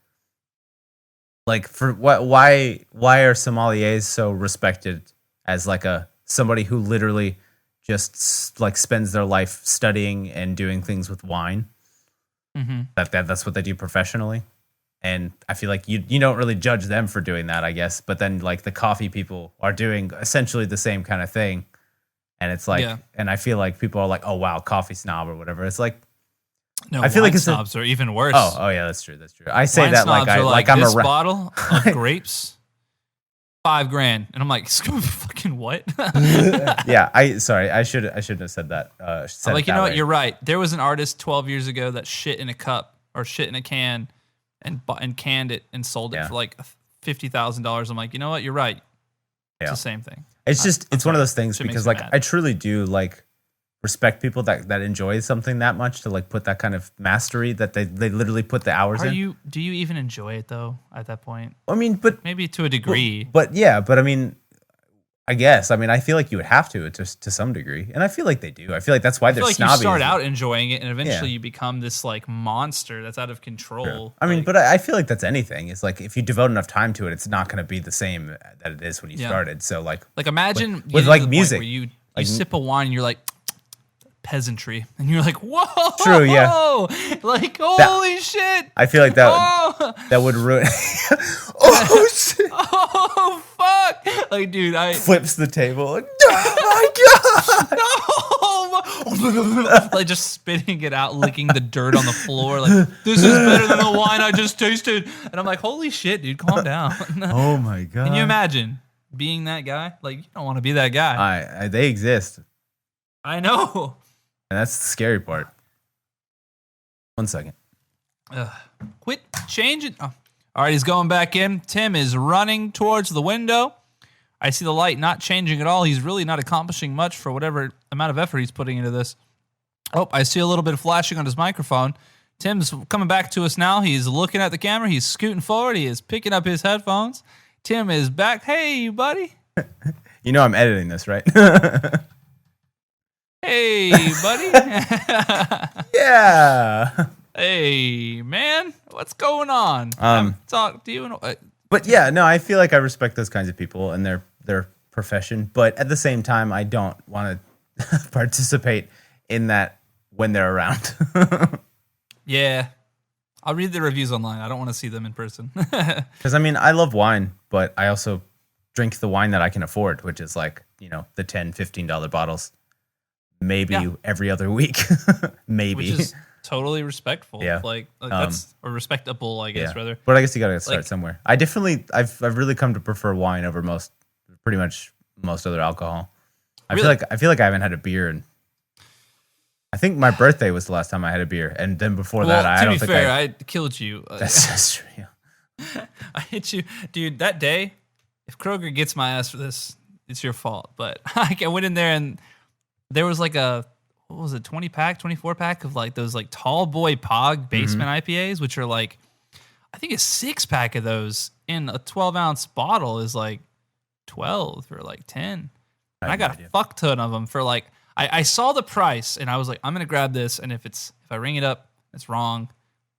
for why are sommeliers so respected as like somebody who literally just like spends their life studying and doing things with wine. Mm-hmm. That's what they do professionally. And I feel like you don't really judge them for doing that, I guess. But then like the coffee people are doing essentially the same kind of thing. And it's like, and I feel like people are like, oh wow, coffee snob or whatever. It's like, no, I feel like snobs are even worse. Oh yeah, that's true. I say wine that like I'm this bottle of grapes. $5,000, and I'm like, fucking what? Yeah, I shouldn't have said that. I'm like, you know what? You're right. There was an artist 12 years ago that shit in a cup or shit in a can, and canned it and sold it for like $50,000. I'm like, you know what? You're right. It's the same thing. It's one of those things because like I truly do like respect people that enjoy something that much to like put that kind of mastery that they literally put the hours in. Do you even enjoy it though at that point? I mean, but maybe to a degree. But I mean, I guess. I mean, I feel like you would have to some degree, and I feel like they do. I feel like that's why they're snobby. You start out enjoying it, and eventually you become this like monster that's out of control. Sure. I mean, but I feel like that's anything. It's like if you devote enough time to it, it's not going to be the same that it is when you started. So like imagine with like music, where you sip a wine and you're like, peasantry, and you're like, whoa, true, yeah, like holy shit. I feel like that would ruin. Oh shit! Oh fuck! Like, dude, I flips the table. Like, oh my god! Like just spitting it out, licking the dirt on the floor. Like, this is better than the wine I just tasted. And I'm like, holy shit, dude, calm down. Oh my god! Can you imagine being that guy? Like, you don't want to be that guy. They exist. I know. And that's the scary part. 1 second. Quit changing. Oh. All right, he's going back in. Tim is running towards the window. I see the light not changing at all. He's really not accomplishing much for whatever amount of effort he's putting into this. Oh, I see a little bit of flashing on his microphone. Tim's coming back to us now. He's looking at the camera. He's scooting forward. He is picking up his headphones. Tim is back. Hey, buddy. You know I'm editing this, right? Hey, buddy. Yeah. Hey, man. What's going on? Talk to you. But yeah, no, I feel like I respect those kinds of people and their profession. But at the same time, I don't want to participate in that when they're around. Yeah. I'll read the reviews online. I don't want to see them in person. Because, I mean, I love wine, but I also drink the wine that I can afford, which is like, the $10, $15 bottles. Maybe every other week. Maybe. totally respectful. Yeah. Like that's or respectable, I guess, rather. But I guess you gotta start somewhere. I've really come to prefer wine over pretty much most other alcohol. I feel like I haven't had a beer and I think my birthday was the last time I had a beer, and then before that, I don't think I killed you. That's true. I hit you, dude. That day, if Kroger gets my ass for this, it's your fault. But I went in there and there was like a 20-pack, 24-pack of like those like tall boy pog basement IPAs, which are like, I think a 6-pack of those in a 12-ounce bottle is like 12 or like 10. And I got a fuck ton of them for like. I saw the price and I was like, I'm gonna grab this, and if I ring it up, it's wrong,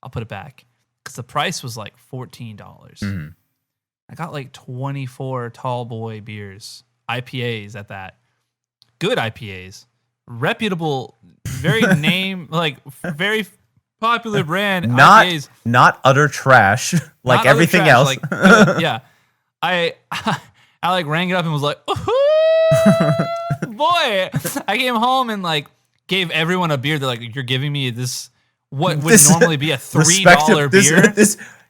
I'll put it back, because the price was like $14. I got like 24 tall boy beers, IPAs at that, good IPAs, reputable, very very popular brand IPAs, not utter trash like everything else. Like, yeah, I like rang it up and was like, boy, I came home and like gave everyone a beer. They're like, you're giving me this, what would normally be a $3 beer.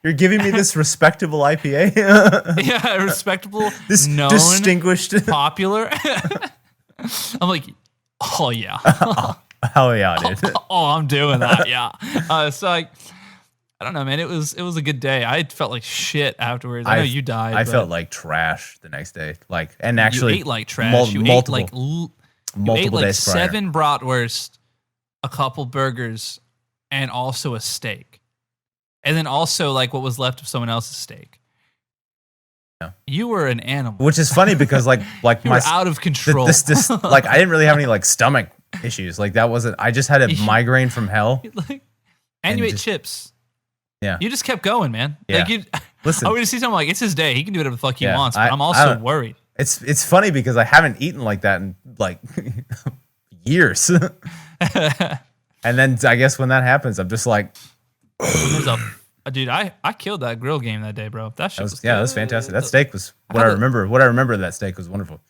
You're giving me this respectable IPA. Yeah, respectable, this known, distinguished, popular. I'm like, oh yeah, oh yeah, dude. Oh, I'm doing that. Yeah. So like, I don't know, man. It was a good day. I felt like shit afterwards. I know you died. I felt like trash the next day. Like, and actually, you ate like trash. You ate like 7 bratwurst, a couple burgers, and also a steak, and then also like what was left of someone else's steak. Yeah. You were an animal, which is funny because like you were out of control. This like I didn't really have any like stomach issues. Like that wasn't. I just had a migraine from hell. And you ate chips. Yeah, you just kept going, man. Yeah. Like listen, I would see someone like, it's his day. He can do whatever the fuck he wants. But I'm also worried. It's funny because I haven't eaten like that in like years. And then I guess when that happens, I'm just like, dude, I killed that grill game that day, bro. That was that was fantastic. That steak was what I remember. What I remember of that steak was wonderful.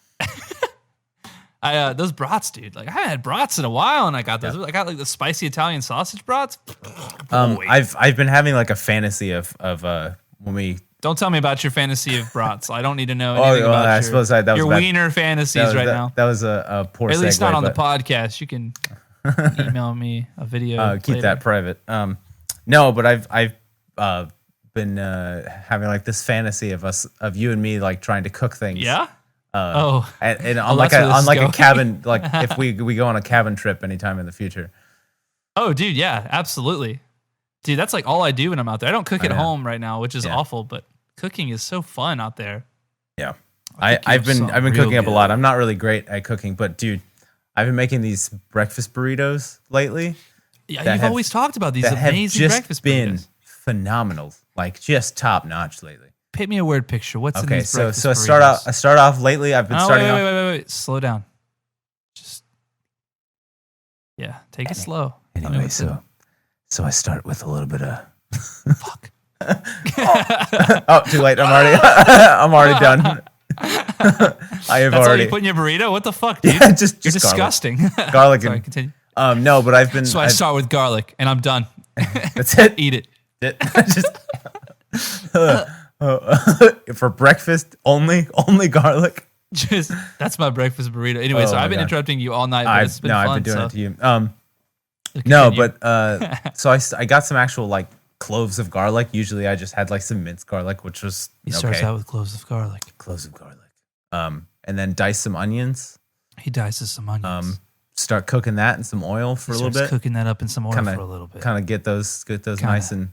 Those brats, dude. Like I haven't had brats in a while, and I got those. Yeah. I got like the spicy Italian sausage brats. I've been having like a fantasy of when we. Don't tell me about your fantasy of brats. I don't need to know anything about your wiener fantasies now. That was a poor. Or at least not on the podcast. You can email me a video. Keep that private. No, but I've been having like this fantasy of you and me like trying to cook things. Yeah. And on a cabin, like if we go on a cabin trip anytime in the future. Oh, dude, yeah, absolutely, dude. That's like all I do when I'm out there. I don't cook at home right now, which is awful, but cooking is so fun out there. Yeah, I've been cooking up a lot. I'm not really great at cooking, but dude, I've been making these breakfast burritos lately. Yeah, you've always talked about these amazing breakfast burritos. Been phenomenal, like just top notch lately. Paint me a word picture. What's in these breakfast burritos? I start off lately. I've been starting off. Wait. Slow down. Just take it slow. Anyway, so I start with a little bit of fuck. Oh, too late. I'm already done. I have That's already. How you put in your burrito? What the fuck, dude? Yeah, just You're disgusting. Garlic Sorry, and continue. No, but I've been. So I start with garlic, and I'm done. That's it. Eat it. For breakfast only garlic. That's my breakfast burrito. Anyway, so I've been interrupting you all night, but it's been fun. I've been doing it to you. No, but so I got some actual like cloves of garlic. Usually I just had like some minced garlic, which was he starts out with cloves of garlic. And then dice some onions. He dices some onions. Start cooking that in some oil for a little bit. Cooking that up in some oil for a little bit. Kind of get those nice and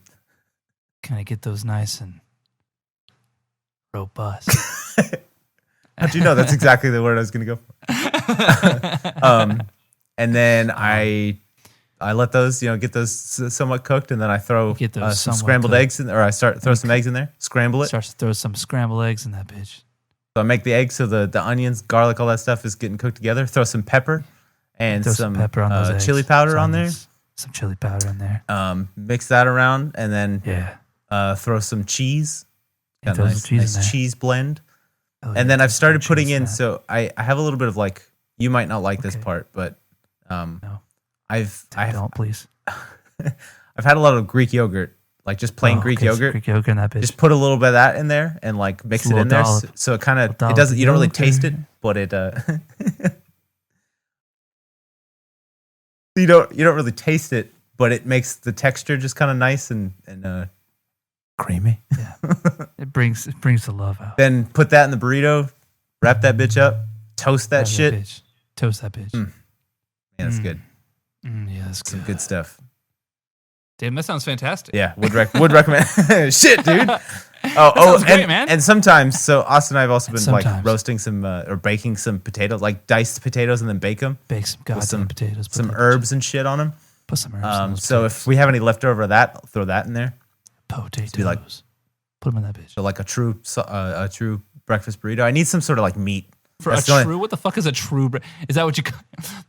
robust. How'd you know? That's exactly the word I was going to go for. And then I let those, get those somewhat cooked, and then I throw some scrambled eggs in, or I throw some eggs in there, scramble it. Starts to throw some scrambled eggs in that bitch. So I make the eggs, so the onions, garlic, all that stuff is getting cooked together. Throw some pepper and some pepper on those chili powder on there. Some chili powder in there. Mix that around, and then throw some cheese. Got a nice cheese blend. And then I've started putting in, so I have a little bit of like, you might not like this part, but no. I have don't please. I've had a lot of Greek yogurt, like just plain Greek yogurt. Greek yogurt in that bitch. Just put a little bit of that in there and like mix it in there, so it kind of it doesn't. You don't really taste it, but it you don't really taste it, but it makes the texture just kind of nice and creamy. Yeah, it brings the love out. Then put that in the burrito, wrap that bitch up, toast that shit. Toast that bitch. Yeah, that's good. Yeah, that's some good stuff. Damn, that sounds fantastic. Yeah, would recommend. Shit, dude. Great, man. And sometimes, so Austin and I have also been like roasting some or baking some potatoes, like diced potatoes, and then bake them. Bake some goddamn potatoes. Some herbs and shit on them. Put some herbs. So if we have any leftover of that, I'll throw that in there. Potatoes. Be like, put them in that bitch. So like a true breakfast burrito. I need some sort of like meat. What the fuck is a true? Is that what you?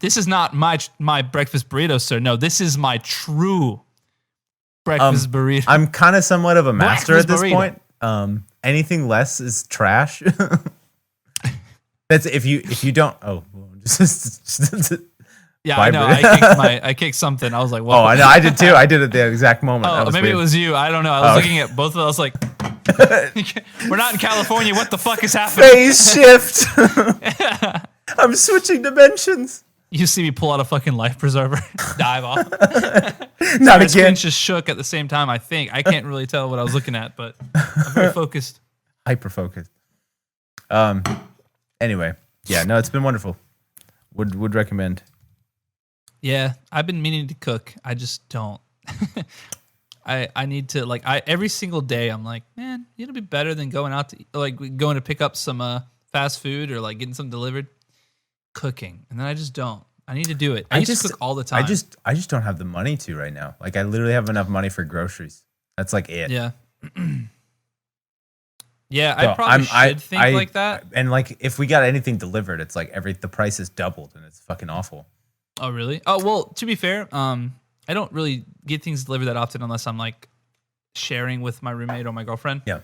This is not my breakfast burrito, sir. No, this is my true breakfast burrito. I'm kind of somewhat of a master at this point. Anything less is trash. That's if you don't. Yeah, I know. I kicked something. I was like, whoa. Oh, I know. I did too. I did it at the exact moment. Oh, maybe weird. It was you. I don't know. I was looking at both of them. I was like, we're not in California. What the fuck is happening? Phase shift. I'm switching dimensions. You see me pull out a fucking life preserver, dive off. Not again. My just shook at the same time. I think I can't really tell what I was looking at, but I'm very focused. Hyper focused. Anyway, yeah, no, it's been wonderful. Would recommend. Yeah, I've been meaning to cook. I just don't. I need to every single day. I'm like, man, it'll be better than going out to going to pick up some fast food or like getting something delivered. Cooking, and then I just don't. I need to do it. I used to cook all the time. I just don't have the money to right now. Like I literally have enough money for groceries. That's like it. Yeah. Yeah, so I probably should think like that. And like if we got anything delivered, it's like the price is doubled and it's fucking awful. Oh really? Oh well, to be fair, I don't really get things delivered that often unless I'm like sharing with my roommate or my girlfriend. Yeah.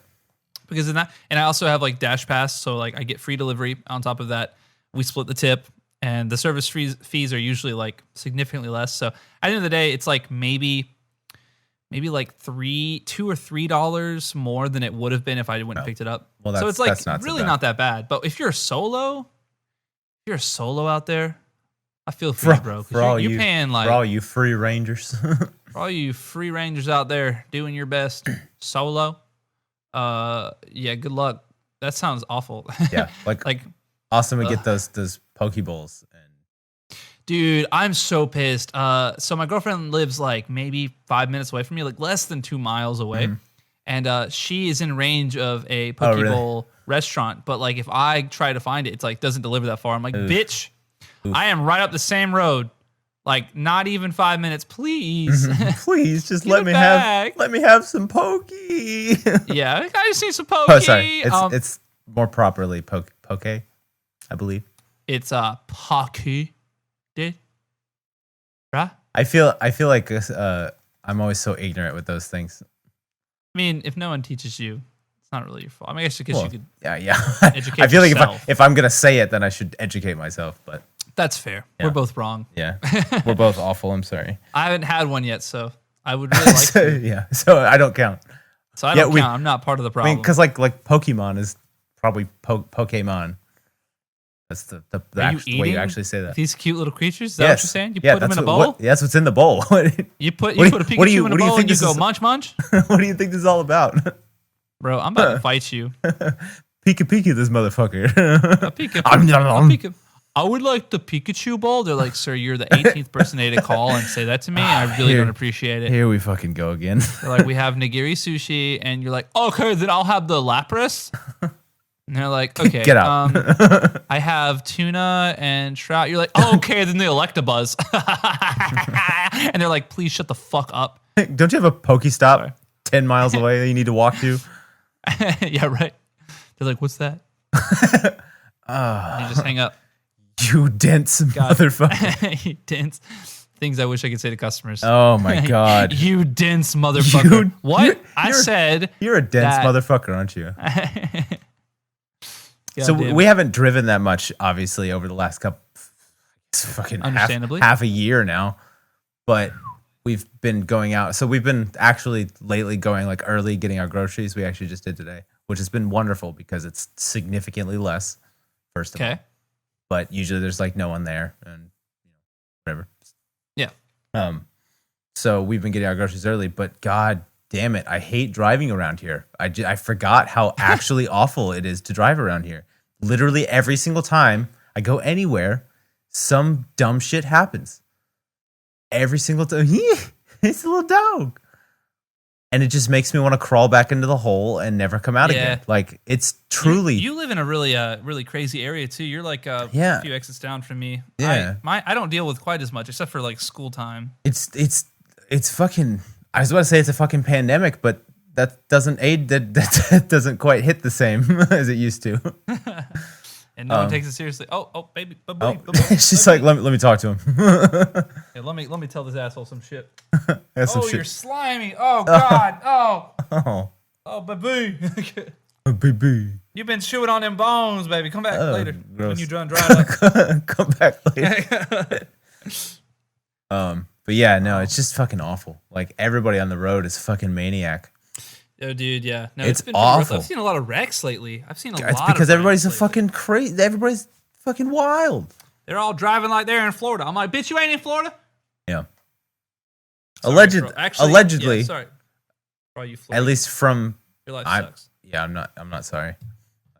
Because in that, and I also have like Dash Pass, so like I get free delivery on top of that. We split the tip, and the service fees are usually like significantly less. So at the end of the day, it's like maybe like $2 or $3 more than it would have been if I went and picked it up. Well, so it's like really not that bad. But if you're solo out there, I feel for you, bro. Because you're paying like for all you free rangers, for all you free rangers out there doing your best solo. Yeah, good luck. That sounds awful. Yeah, like. Awesome to get those Pokeballs. Dude, I'm so pissed. So my girlfriend lives like maybe 5 minutes away from me, like less than 2 miles away. Mm-hmm. And she is in range of a Pokeball restaurant. But like if I try to find it, it's like doesn't deliver that far. I'm like, bitch, I am right up the same road. Like not even 5 minutes, please. Mm-hmm. Please, just let me have some Pokey. Yeah, I just need some Pokey. Oh, sorry. It's more properly Poke. I believe it's Pocky, dude. Right? I feel like I'm always so ignorant with those things. I mean, if no one teaches you, it's not really your fault. I mean, I guess you could. Yeah. Educate I feel yourself. Like if I'm gonna say it, then I should educate myself. But that's fair. Yeah. We're both wrong. Yeah, we're both awful. I'm sorry. I haven't had one yet, so I would really like to. Yeah, so I don't count. So I don't count. I'm not part of the problem. I mean, because like Pokemon is probably Pokemon. That's the way you actually say that. These cute little creatures? Is that what you're saying? You put them in a bowl? That's what's in the bowl. you put a Pikachu in a bowl and you go munch munch? What do you think this is all about? Bro, I'm about to fight you. Pika this motherfucker. A Pika. I would like the Pikachu bowl. They're like, sir, you're the 18th person to call and say that to me. I really don't appreciate it. Here we fucking go again. They're like, we have nigiri sushi. And you're like, okay, then I'll have the Lapras. And they're like, okay, get out. I have tuna and trout. You're like, oh, okay, then the Electabuzz. And they're like, please shut the fuck up. Don't you have a Pokestop 10 miles away that you need to walk to? Yeah, right. They're like, what's that? And you just hang up. You dense motherfucker. You dense. Things I wish I could say to customers. Oh my God. You dense motherfucker. What? I said. You're a dense motherfucker, aren't you? So we haven't driven that much, obviously, over the last fucking understandably half a year now. But we've been going out. So we've been actually lately going like early, getting our groceries. We actually just did today, which has been wonderful because it's significantly less. First of all, but usually there's like no one there and whatever. Yeah. So we've been getting our groceries early, but God damn it, I hate driving around here. I forgot how actually awful it is to drive around here. Literally every single time I go anywhere, some dumb shit happens. Every single time. It's a little dog. And it just makes me want to crawl back into the hole and never come out again. Like, it's truly... You live in a really crazy area, too. You're like a few exits down from me. Yeah. I don't deal with quite as much, except for, like, school time. It's fucking... I was about to say it's a fucking pandemic, but that doesn't aid... That doesn't quite hit the same as it used to. And no one takes it seriously. Oh, baby. She's like, let me talk to him. Yeah, let me tell this asshole some shit. You're slimy. Oh, God. Oh, baby. Baby. You've been chewing on them bones, baby. Come back later. Gross. When you're done drying up. Come back later. But yeah, no, it's just fucking awful. Like, everybody on the road is fucking maniac. Oh, dude, yeah. No, it's been awful. I've seen a lot of wrecks lately. It's because everybody's a fucking crazy. Everybody's fucking wild. They're all driving like they're in Florida. I'm like, bitch, you ain't in Florida? Yeah. Sorry, allegedly. Yeah, sorry. Bro, you at least from... Your life sucks. Yeah, I'm not sorry.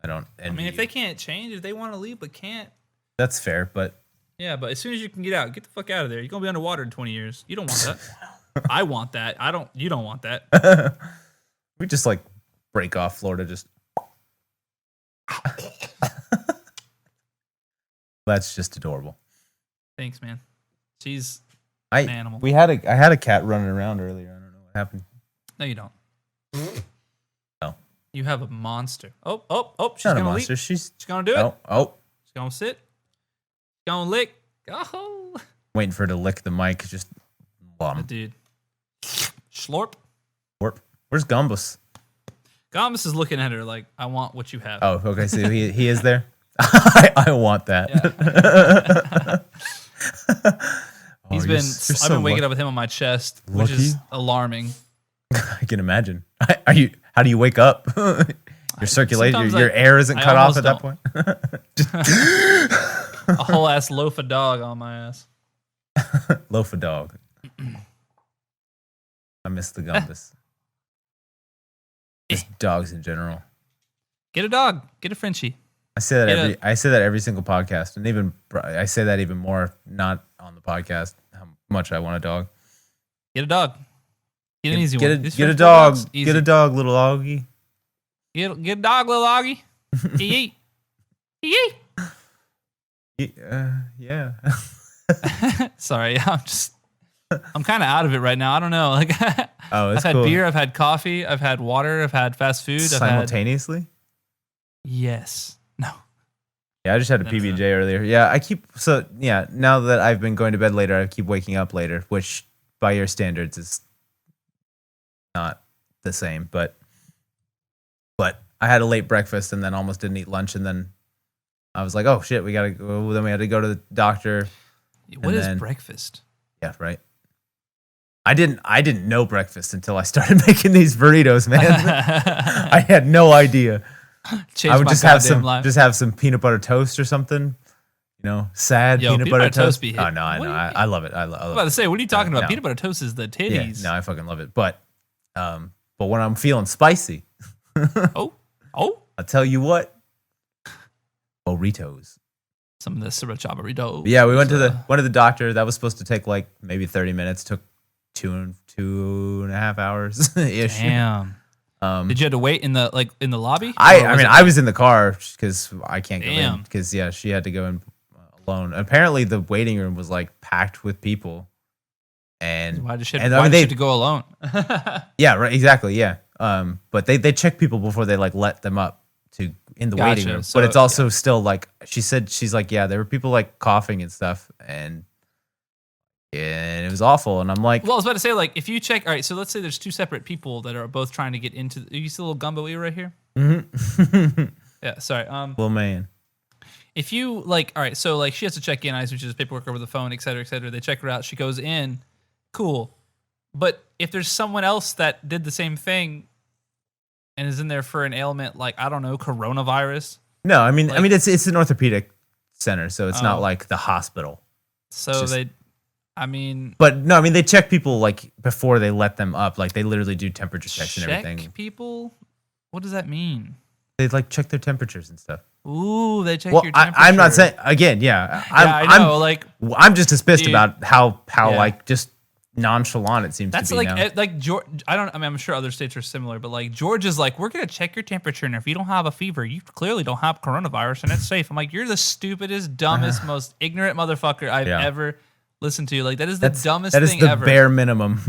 I don't envy I mean, if you. they can't change, if they want to leave but can't... That's fair, but... Yeah, but as soon as you can get out, get the fuck out of there. You're going to be underwater in 20 years. You don't want that. I want that. You don't want that. We just like break off Florida. Just that's just adorable. Thanks, man. She's an animal. I had a cat running around earlier. I don't know what happened. No, you don't. No, you have a monster. Oh! She's not gonna a monster. leap. She's gonna do it. Oh! She's gonna sit. She's gonna lick. Oh! Waiting for her to lick the mic. Just dude. Slorp. Where's Gumbus? Gumbus is looking at her like, I want what you have. Oh, okay. So he is there. I want that. Yeah. I've been waking up with him on my chest, which is alarming. I can imagine. How do you wake up? Your circulation, your air isn't cut off at that point. A whole ass loaf of dog on my ass. Loaf of dog. I miss the Gumbus. Just dogs in general. Get a dog. Get a Frenchie. I say that every single podcast, and even I say that even more not on the podcast. How much I want a dog. Get a dog. Get an easy one. Get a dog. Get a dog, little doggy. Get a dog, little doggy. Yee yee. Yeah. Sorry, I'm kind of out of it right now. I don't know. Like, I've had beer, I've had coffee, I've had water, I've had fast food. Simultaneously? Yes. No. Yeah, I just had a PBJ earlier. Yeah, now that I've been going to bed later, I keep waking up later, which by your standards is not the same, but I had a late breakfast and then almost didn't eat lunch, and then I was like, oh shit, we gotta go. Then we had to go to the doctor. What is breakfast? Yeah, right. I didn't know breakfast until I started making these burritos, man. I had no idea. I would just have some peanut butter toast or something. Peanut butter toast. Oh no, I know. I love it. I love it. I was about to say, what are you talking about? No. Peanut butter toast is the titties. Yeah, no, I fucking love it. But when I'm feeling spicy, oh, I'll tell you what, burritos. Some of the sriracha burritos. Yeah, we went to the doctor. That was supposed to take like maybe 30 minutes. Took two and a half hours ish. Damn. Did you have to wait in the lobby? I was in the car because I can't go in because she had to go in alone. Apparently, the waiting room was like packed with people. And why did she have to go alone? Yeah, right. Exactly. Yeah. But they check people before they like let them up in the waiting room. So, but it's also still like she's like, yeah, there were people like coughing and stuff, and it was awful. And I'm like, well, I was about to say, like, if you check, all right, so let's say there's two separate people that are both trying to get into. You see the little gumbo ear right here? Mm-hmm. Yeah. Sorry. Well, man. If you like, all right, so like she has to check in, which is paperwork over the phone, et cetera, et cetera. They check her out. She goes in. Cool. But if there's someone else that did the same thing and is in there for an ailment like, I don't know, coronavirus. No, I mean it's an orthopedic center, so it's not Oh. like the hospital. So just- But no, I mean they check people like before they let them up. Like they literally do temperature checks and check everything. people? What does that mean? They like check their temperatures and stuff. Ooh, they check Well, your temperature. I'm not saying again. Yeah, I know. Like I'm just as pissed Dude. about how Yeah. like just nonchalant it seems that's to be like now. like George. I'm sure other states are similar, but like Georgia's like, we're gonna check your temperature, and if you don't have a fever, you clearly don't have coronavirus, and it's safe. I'm like, you're the stupidest, dumbest, most ignorant motherfucker I've Yeah. ever listened to. Like that is the dumbest That is thing the ever. bare minimum.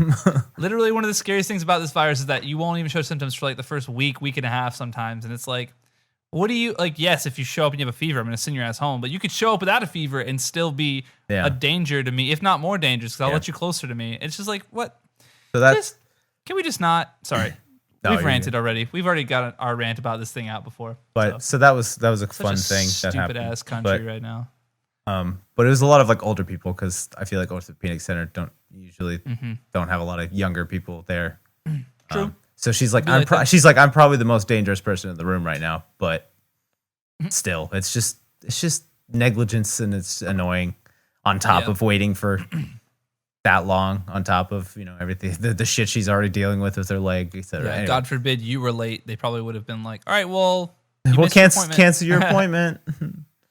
Literally, one of the scariest things about this virus is that you won't even show symptoms for like the first week and a half sometimes, and it's like. What do you like? Yes, if you show up and you have a fever, I'm going to send your ass home. But you could show up without a fever and still be Yeah. a danger to me, if not more dangerous, because I'll Yeah. let you closer to me. It's just like, what? So that's Can we just not? Sorry, No, we've you're ranted already. We've already got our rant about this thing out before. but so that was a Such fun a thing that stupid happened. ass country but, right now. but it was a lot of like older people because I feel like orthopedic center don't usually don't have a lot of younger people there. True. So she's like, Be like that. she's like, I'm probably the most dangerous person in the room right now, but still, it's just negligence and it's annoying. On top Yeah. of waiting for that long, on top of everything, the shit she's already dealing with her leg, etc. Yeah, Anyway. God forbid you were late. They probably would have been like, all right, well, Well, missed your appointment." cancel your appointment.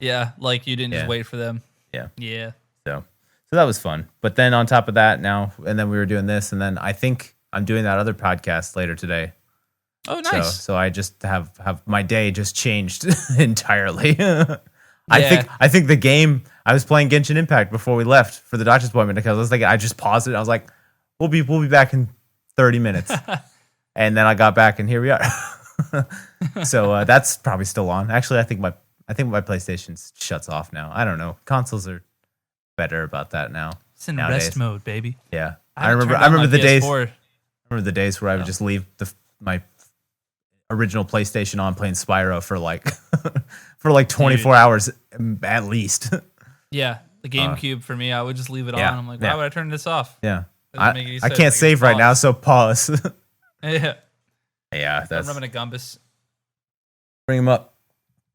Yeah, like you didn't Yeah. just wait for them. Yeah. Yeah. So that was fun. But then on top of that, and then we were doing this, and then I think I'm doing that other podcast later today. Oh, nice. So I just have my day just changed entirely. I think the game I was playing Genshin Impact before we left for the doctor's appointment because I was like I just paused it. I was like, we'll be back in 30 minutes, and then I got back and here we are. So that's probably still on. Actually, I think my PlayStation shuts off now. I don't know. Consoles are better about that now. It's in nowadays. rest mode, baby. Yeah, I I haven't remember. turned I on my remember the days. PS4. Remember the days where I would just leave my original PlayStation on playing Spyro for like 24 hours at least. Yeah, the GameCube for me, I would just leave it yeah, on. I'm like, yeah. why would I turn this off? Yeah, Doesn't make any I sense. can't Like, save it's right now, paused. so pause. Yeah, Yeah, I'm that's rubbing a Gumbus. bring him up.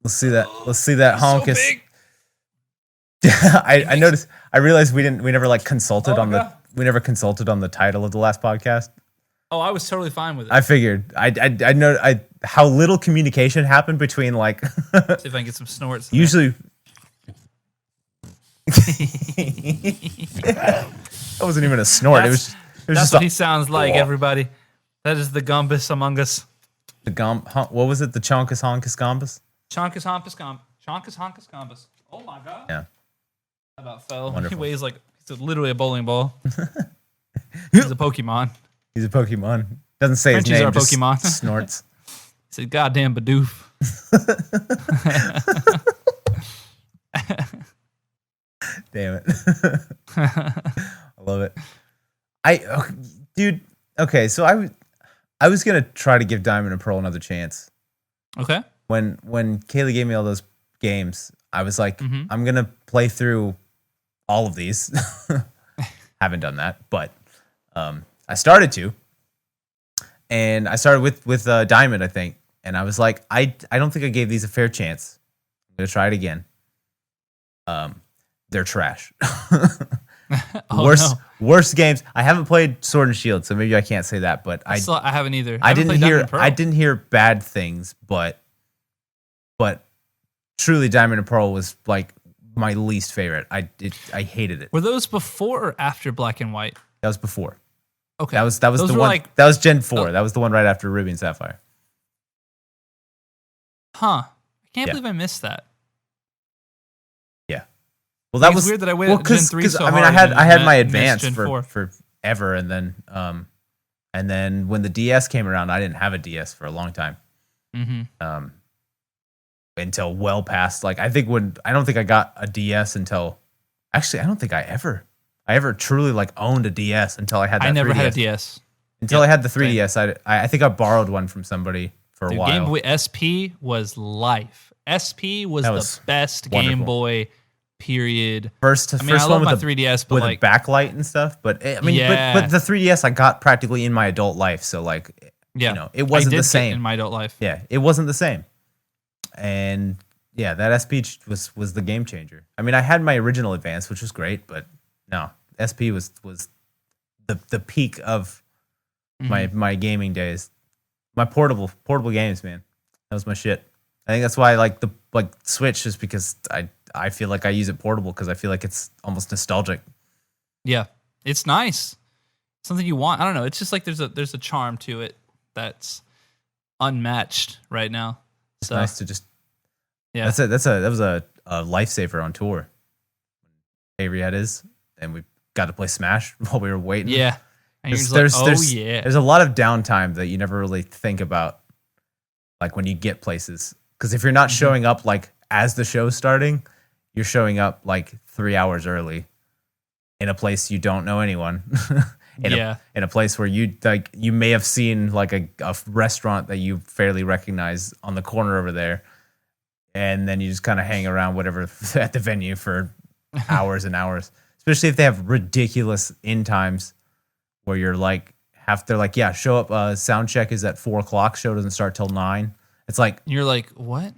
Let's see that. Let's see that So honkus. big. I noticed. I realized we never like consulted Oh, on God. we never consulted on the title of the last podcast. Oh, I was totally fine with it. I figured. I know how little communication happened between like See if I can get some snorts. in there. usually. That wasn't even a snort. It was That's just what he sounds like, everybody. That is the Gumbus among us. what was it? The Chonkus Honkus Gombus? Chonkus Honkus Gumbus. Oh my god. Yeah. How about fell? Wonderful. He weighs like it's literally a bowling ball. He's a Pokemon. He's a Pokemon. Doesn't say Frenchie's his name. our Just Pokemon. snorts. He's a goddamn Bidoof. Damn it. I love it. Dude. Okay, so I was gonna try to give Diamond and Pearl another chance. Okay. When Kaylee gave me all those games, I was like, Mhm. I'm gonna play through all of these. Haven't done that, but I started to, and I started with Diamond, I think, and I was like, I don't think I gave these a fair chance. I'm gonna try it again. They're trash. Oh, no. Worst games. I haven't played Sword and Shield, so maybe I can't say that, but I haven't either. I haven't didn't played hear Diamond and Pearl. I didn't hear bad things, but truly Diamond and Pearl was like my least favorite. I hated it. Were those before or after Black and White? That was before. Okay. That was Those the were one. like- that was Gen 4. Oh. That was the one right after Ruby and Sapphire. Huh. I can't Yeah. believe I missed that. Yeah. Well, that It's was weird that I went Gen 3 so I mean, hard I and had my missed advance Gen 4. for ever, and then when the DS came around, I didn't have a DS for a long time. Mm-hmm. Until well past like I don't think I got a DS until actually I don't think I ever truly like owned a DS until I had that I never 3DS. had a DS. Until I had the 3DS. I think I borrowed one from somebody for a Dude, while. Game Boy SP was life. SP was That the was best wonderful. Game Boy period. First I love one my with 3DS, but with like a backlight and stuff. But but the 3DS I got practically in my adult life, so like it wasn't the same in my adult life. Yeah, it wasn't the same. And yeah, that SP was the game changer. I mean, I had my original Advance, which was great, but no, SP was the peak of my gaming days. My portable games, man. That was my shit. I think that's why I like the Switch, is because I feel like I use it portable because I feel like it's almost nostalgic. Yeah, it's nice. Something you want. I don't know. It's just like there's a charm to it that's unmatched right now. It's nice to just. Yeah, that was a lifesaver on tour. Avery had his, and we got to play Smash while we were waiting. Yeah, and there's a lot of downtime that you never really think about, like when you get places. Because if you're not showing up like as the show's starting, you're showing up like 3 hours early in a place you don't know anyone. in a place where you may have seen like a restaurant that you fairly recognize on the corner over there, and then you just kind of hang around whatever at the venue for hours and hours. Especially if they have ridiculous in times where you're like they're like, yeah, show up. Sound check is at 4:00. Show doesn't start till 9. It's like you're like, what?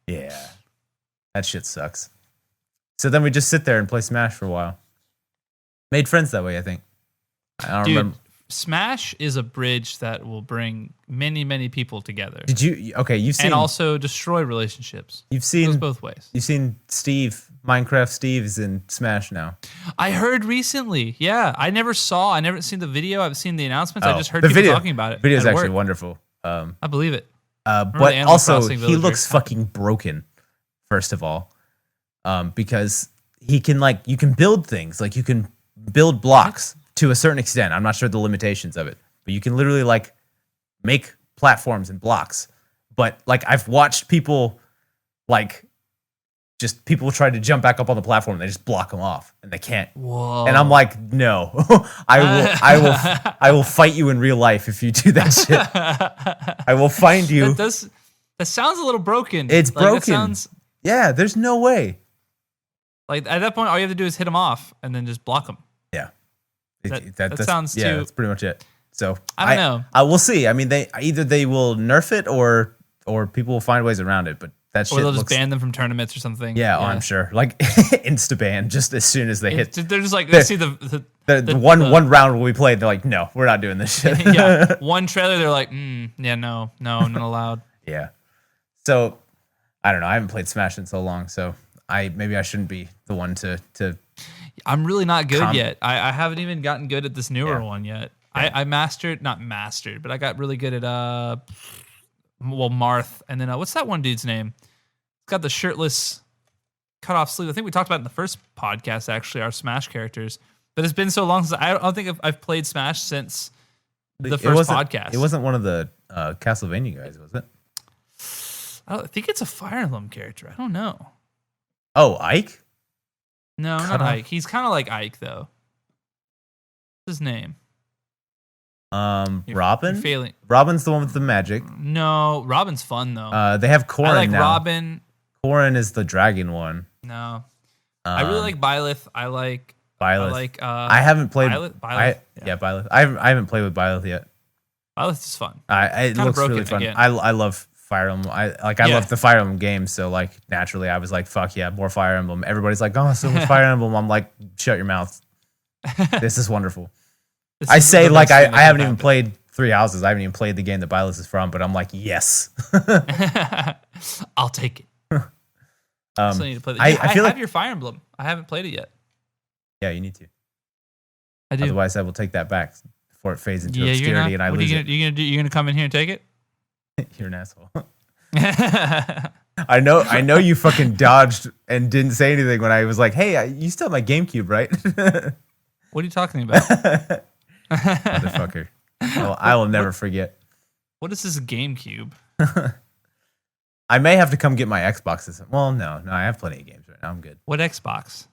Yeah, that shit sucks. So then we just sit there and play Smash for a while. Made friends that way, I think. I don't remember. Smash is a bridge that will bring many, many people together. Did you? Okay, you've seen, and also destroy relationships. You've seen it goes both ways. You've seen Minecraft Steve is in Smash now. I heard recently. Yeah, I never seen the video. I've seen the announcements. I just heard people talking about it. The video is actually wonderful. I believe it. But also he looks fucking broken. First of all, because you can build things, like you can build blocks to a certain extent. I'm not sure the limitations of it, but you can literally like make platforms and blocks. But like I've watched people just people try to jump back up on the platform and they just block them off and they can't. Whoa. And I'm like, no, I will fight you in real life if you do that shit. I will find you. That sounds a little broken. It's broken. Yeah, there's no way. Like at that point, all you have to do is hit them off and then just block them. Yeah. That sounds too. Yeah, that's pretty much it. So I don't know. I will see. I mean, they will nerf it or people will find ways around it. But that shit. Or they'll just ban them from tournaments or something. Yeah, I'm sure. Like insta ban, just as soon as they hit. They're just like they see the one round will be played. They're like, no, we're not doing this shit. Yeah, one trailer. They're like, yeah, no, not allowed. Yeah. So I don't know. I haven't played Smash in so long, so maybe I shouldn't be the one to. I'm really not good yet. I haven't even gotten good at this newer one yet. Yeah. I not mastered, but I got really good at Marth, and then what's that one dude's name? It's got the shirtless, cut off sleeve. I think we talked about it in the first podcast, actually, our Smash characters. But it's been so long since I don't think I've played Smash since the first podcast. It wasn't one of the Castlevania guys, was it? I think it's a Fire Emblem character. I don't know. Oh, Ike? No, not Ike. He's kind of like Ike, though. What's his name? Robin? You're failing. Robin's the one with the magic. No, Robin's fun, though. They have Corrin now. I like Robin. Corrin is the dragon one. No. I really like Byleth. I like... Byleth. I haven't played... Byleth? Yeah, Byleth. I haven't played with Byleth yet. Byleth is fun. It looks really fun. I love Fire Emblem. I love the Fire Emblem games, so like naturally I was like, fuck yeah, more Fire Emblem. Everybody's like, oh, so much Fire Emblem. I'm like, shut your mouth. This is wonderful. I say like I haven't even played Three Houses. I haven't even played the game that Byleth is from, but I'm like, yes. I'll take it. I still need to play that. I feel like your Fire Emblem. I haven't played it yet. Yeah, you need to. I do. Otherwise, I will take that back before it fades into obscurity and I lose it. You're gonna come in here and take it? You're an asshole. I know you fucking dodged and didn't say anything when I was like, hey, you still have my GameCube, right? What are you talking about? Motherfucker. I will never forget. What is this GameCube? I may have to come get my Xbox this. Well, no, I have plenty of games right now. I'm good. What Xbox?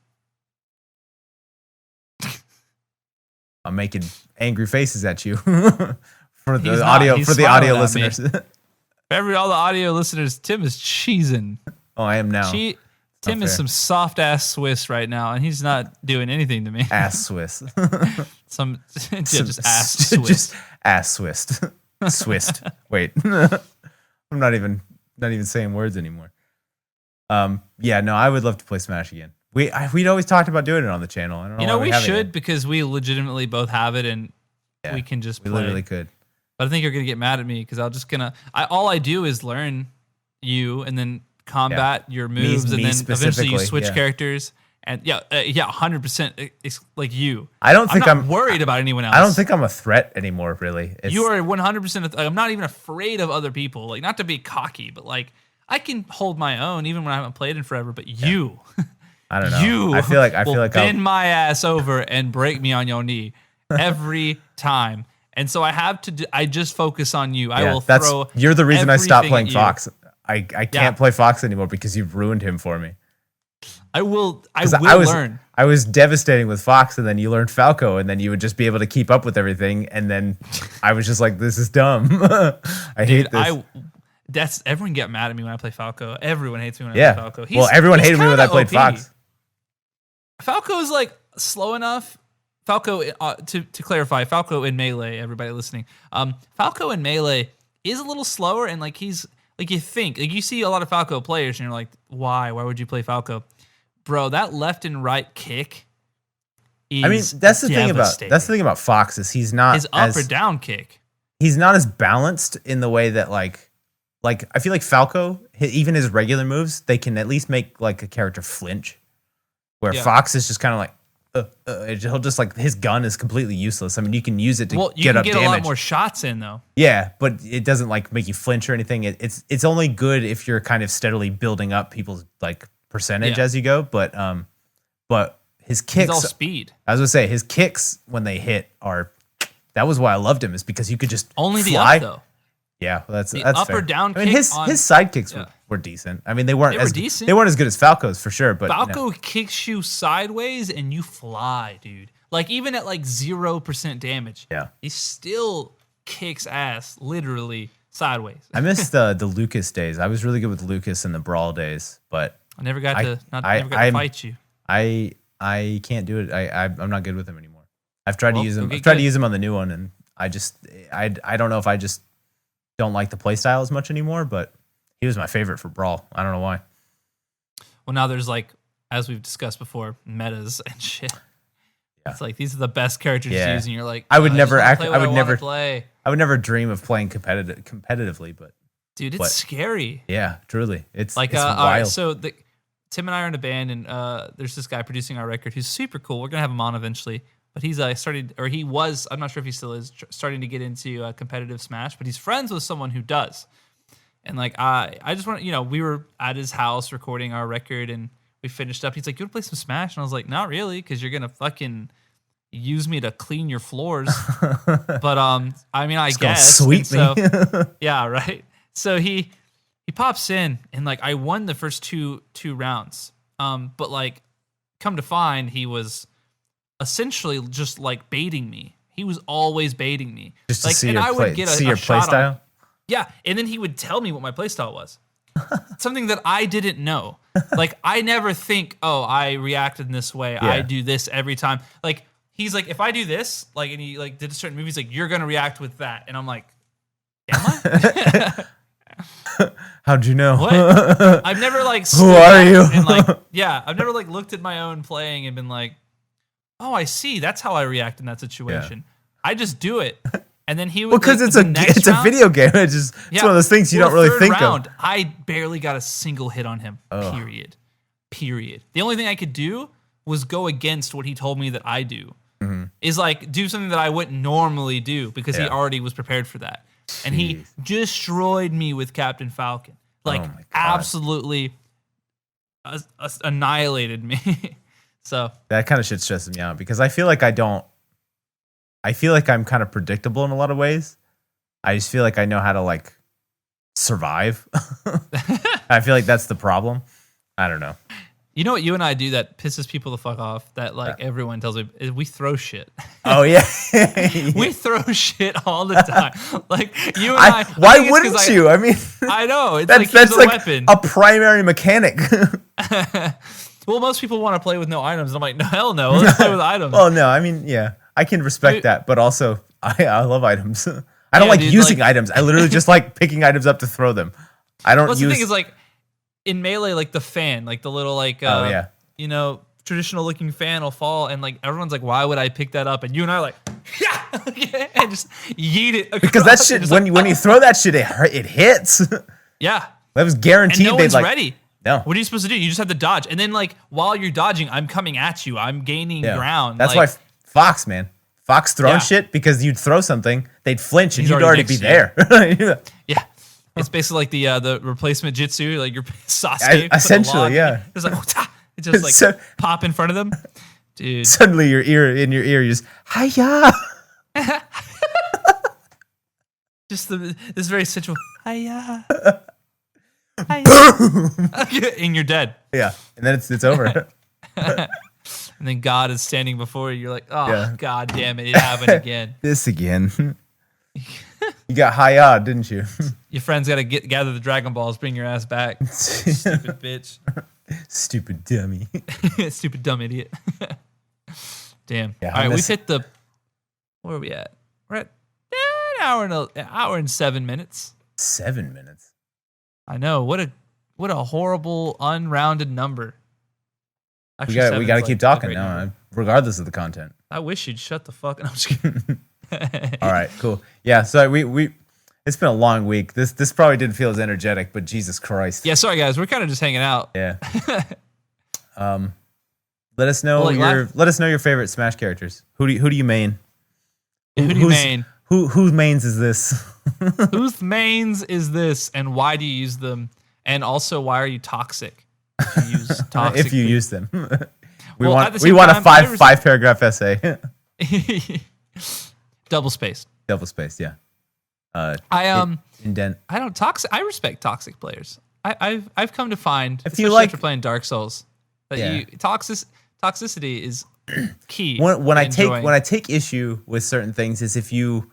I'm making angry faces at you for the audio listeners. For all the audio listeners, Tim is cheesing. Oh, I am now. Tim is fair. some soft ass Swiss right now, and he's not doing anything to me. Ass Swiss. Just ass Swiss. Just ass Swissed. Swissed. Wait. I'm not even saying words anymore. Yeah, no, I would love to play Smash again. We'd always talked about doing it on the channel. I don't know. We should because we legitimately both have it and we can just play. We literally could. But I think you're gonna get mad at me because all I do is learn you and then combat your moves and then eventually you switch characters. And 100%. It's like you. I'm not worried about anyone else. I don't think I'm a threat anymore. Really, you are 100%. I'm not even afraid of other people. Like, not to be cocky, but like I can hold my own even when I haven't played in forever. But you, I don't know. You, I feel like bend my ass over and break me on your knee every time. And so I just focus on you. I will throw. You're the reason I stopped playing you. Fox. I can't play Fox anymore because you've ruined him for me. I will learn. I was devastating with Fox, and then you learned Falco, and then you would just be able to keep up with everything. And then I was just like, "This is dumb." I hate this. Everyone get mad at me when I play Falco. Everyone hates me when I play Falco. Everyone hated me when I played Fox. Falco is like slow enough. Falco, to clarify, Falco in Melee. Everybody listening, Falco in Melee is a little slower, and like he's like you think like you see a lot of Falco players, and you're like, "Why? Why would you play Falco?" Bro, that left and right kick is that's the thing about Fox is he's not his up or down kick. He's not as balanced in the way that like I feel like Falco, even his regular moves, they can at least make like a character flinch. Where Fox is just kind of like he'll just like his gun is completely useless. I mean, you can use it to get up damage. A lot more shots in though. Yeah, but it doesn't like make you flinch or anything. It's only good if you're kind of steadily building up people's like percentage as you go, but his kicks, he's all speed. I was gonna say his kicks when they hit that was why I loved him, is because you could just only fly. The up though. Yeah, well, that's up fair. Or down. I mean, his sidekicks were decent. I mean, they weren't decent. They weren't as good as Falco's for sure, but Falco kicks you sideways and you fly, dude. Like even at like 0% damage, he still kicks ass, literally sideways. I missed the Lucas days. I was really good with Lucas in the Brawl days, but I never got to fight you. I can't do it. I'm not good with him anymore. I've tried to use him. I've tried to use him on the new one, and I don't know if I just don't like the playstyle as much anymore. But he was my favorite for Brawl. I don't know why. Well, now there's like, as we've discussed before, metas and shit. Yeah. It's like these are the best characters to use, and you're like, I would never play. I would never dream of playing competitively, but dude, it's scary. Yeah, truly, it's like wild. All right, so Tim and I are in a band, and there's this guy producing our record who's super cool. We're gonna have him on eventually, but he's he was. I'm not sure if he still is starting to get into competitive Smash, but he's friends with someone who does. And like I just want we were at his house recording our record, and we finished up. He's like, "You want to play some Smash?" And I was like, "Not really, because you're gonna fucking use me to clean your floors." But I mean, I guess. Sweep me. Yeah, right. So he pops in, and like I won the first two rounds. But like, come to find, he was essentially just like baiting me. He was always baiting me. Just like, to see and your I would get a your shot playstyle. Yeah, and then he would tell me what my playstyle was. Something that I didn't know. Like, I never think, oh, I reacted in this way. Yeah. I do this every time. Like, he's like, if I do this, like, and he like did a certain movie, he's like, you're gonna react with that, and I'm like, am I? How'd you know? What? I've never like. Who are you? And like, yeah, I've never like looked at my own playing and been like, oh, I see. That's how I react in that situation. Yeah. I just do it. And then he would because it's a video game. It's one of those things you don't really think of. I barely got a single hit on him. Oh. Period. The only thing I could do was go against what he told me that I do. Mm-hmm. Is like do something that I wouldn't normally do because he already was prepared for that. Jeez. And he destroyed me with Captain Falcon. Like absolutely annihilated me. So that kind of shit stresses me out because I feel like I'm kind of predictable in a lot of ways. I just feel like I know how to like survive. I feel like that's the problem. I don't know. You know what you and I do that pisses people the fuck off? That like everyone tells me is we throw shit. Oh yeah. We throw shit all the time. Like you and I. Why wouldn't you? I mean, I know it's that's like like weapon. a primary mechanic. Well, most people want to play with no items. And I'm like, no, hell no. Let's play with items. Well, no, I mean, yeah, I can respect that, but also I love items. I don't like using items. I literally just like picking items up to throw them. I don't. What's the thing is like. In Melee, like the fan, like the little like, you know, traditional looking fan will fall, and like everyone's like, "Why would I pick that up?" And you and I are like, "Yeah," and just yeet it because that shit when you throw that shit, it hits. Yeah, that was guaranteed. And no one's ready. No, what are you supposed to do? You just have to dodge, and then like while you're dodging, I'm coming at you. I'm gaining ground. That's why Fox throwing shit because you'd throw something, they'd flinch, and you'd already be there. Yeah. It's basically like the replacement jitsu, like your Sasuke. Essentially, yeah. It's like it just like pop in front of them, dude. Suddenly, your ear you just hiya. Just this very sensual hiya. And you're dead. Yeah, and then it's over. And then God is standing before you. You're like, oh God damn it happened again. This again. You got hiya, didn't you? Your friends got to gather the Dragon Balls, bring your ass back. Stupid bitch. Stupid dummy. Stupid dumb idiot. Damn. Yeah, all right, we've hit the. Where are we at? We're at an hour and 7 minutes. 7 minutes. I know. What a horrible unrounded number. Actually, we got to keep talking now, regardless of the content. I wish you'd shut the fuck. No, I'm just kidding. All right, cool. Yeah, so we it's been a long week. This probably didn't feel as energetic, but Jesus Christ. Yeah, sorry guys, we're kind of just hanging out. Yeah. Let us know your favorite Smash characters. Who do you main? Who do you main? Whose mains is this? Whose mains is this, and why do you use them? And also, why are you toxic? If you use them. we want a five paragraph essay. Double spaced, yeah. Indent. I don't toxic. I respect toxic players. I've come to find, especially after playing Dark Souls, that toxicity is key. When I take issue with certain things is if you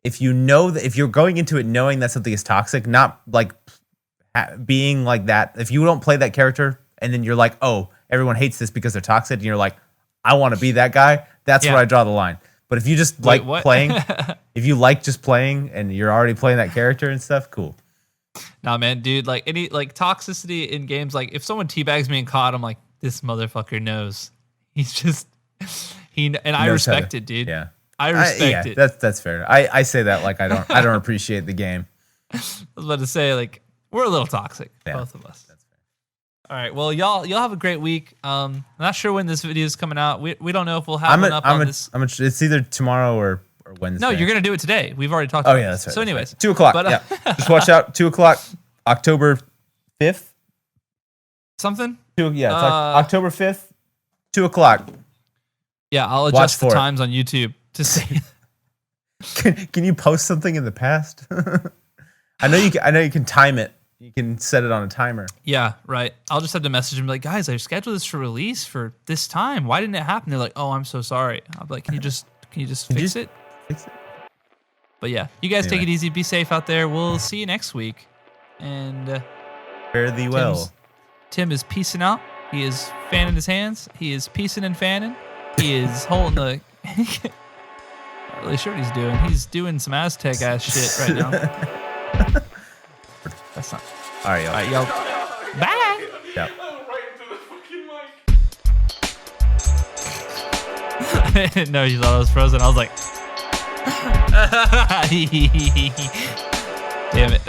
know that if you're going into it knowing that something is toxic, not like being like that. If you don't play that character and then you're like, oh, everyone hates this because they're toxic, and you're like, I want to be that guy. That's where I draw the line. But if you just like playing, if you like just playing and you're already playing that character and stuff, cool. Nah, man, dude, like any like toxicity in games, like if someone teabags me in COD, I'm like, this motherfucker knows. He's just I respect it, dude. Yeah, I respect it. That's fair. I say that like I don't appreciate the game. I was about to say like we're a little toxic, both of us. That's fair. All right, well, y'all have a great week. I'm not sure when this video is coming out. We don't know if we'll have it up on this. It's either tomorrow or Wednesday. No, you're gonna do it today. We've already talked about it. Oh yeah, that's right. So anyways, 2:00. But, yeah, just watch out. 2:00, October 5th. Something? It's October 5th, 2:00. Yeah, I'll adjust the times on YouTube to see. Can you post something in the past? I know you can time it. You can set it on a timer. Yeah, right. I'll just have to message them like, guys, I scheduled this for release for this time. Why didn't it happen? They're like, oh, I'm so sorry. I'll be like, can you just fix it? Fix it. But yeah, you guys take it easy. Be safe out there. We'll see you next week. And fare thee well. Tim is peacing out. He is fanning his hands. He is peacing and fanning. He is holding the. Not really sure what he's doing. He's doing some Aztec ass shit right now. That's not. All right, y'all. Bye. Yep. I didn't know you thought I was frozen. I was like, damn it.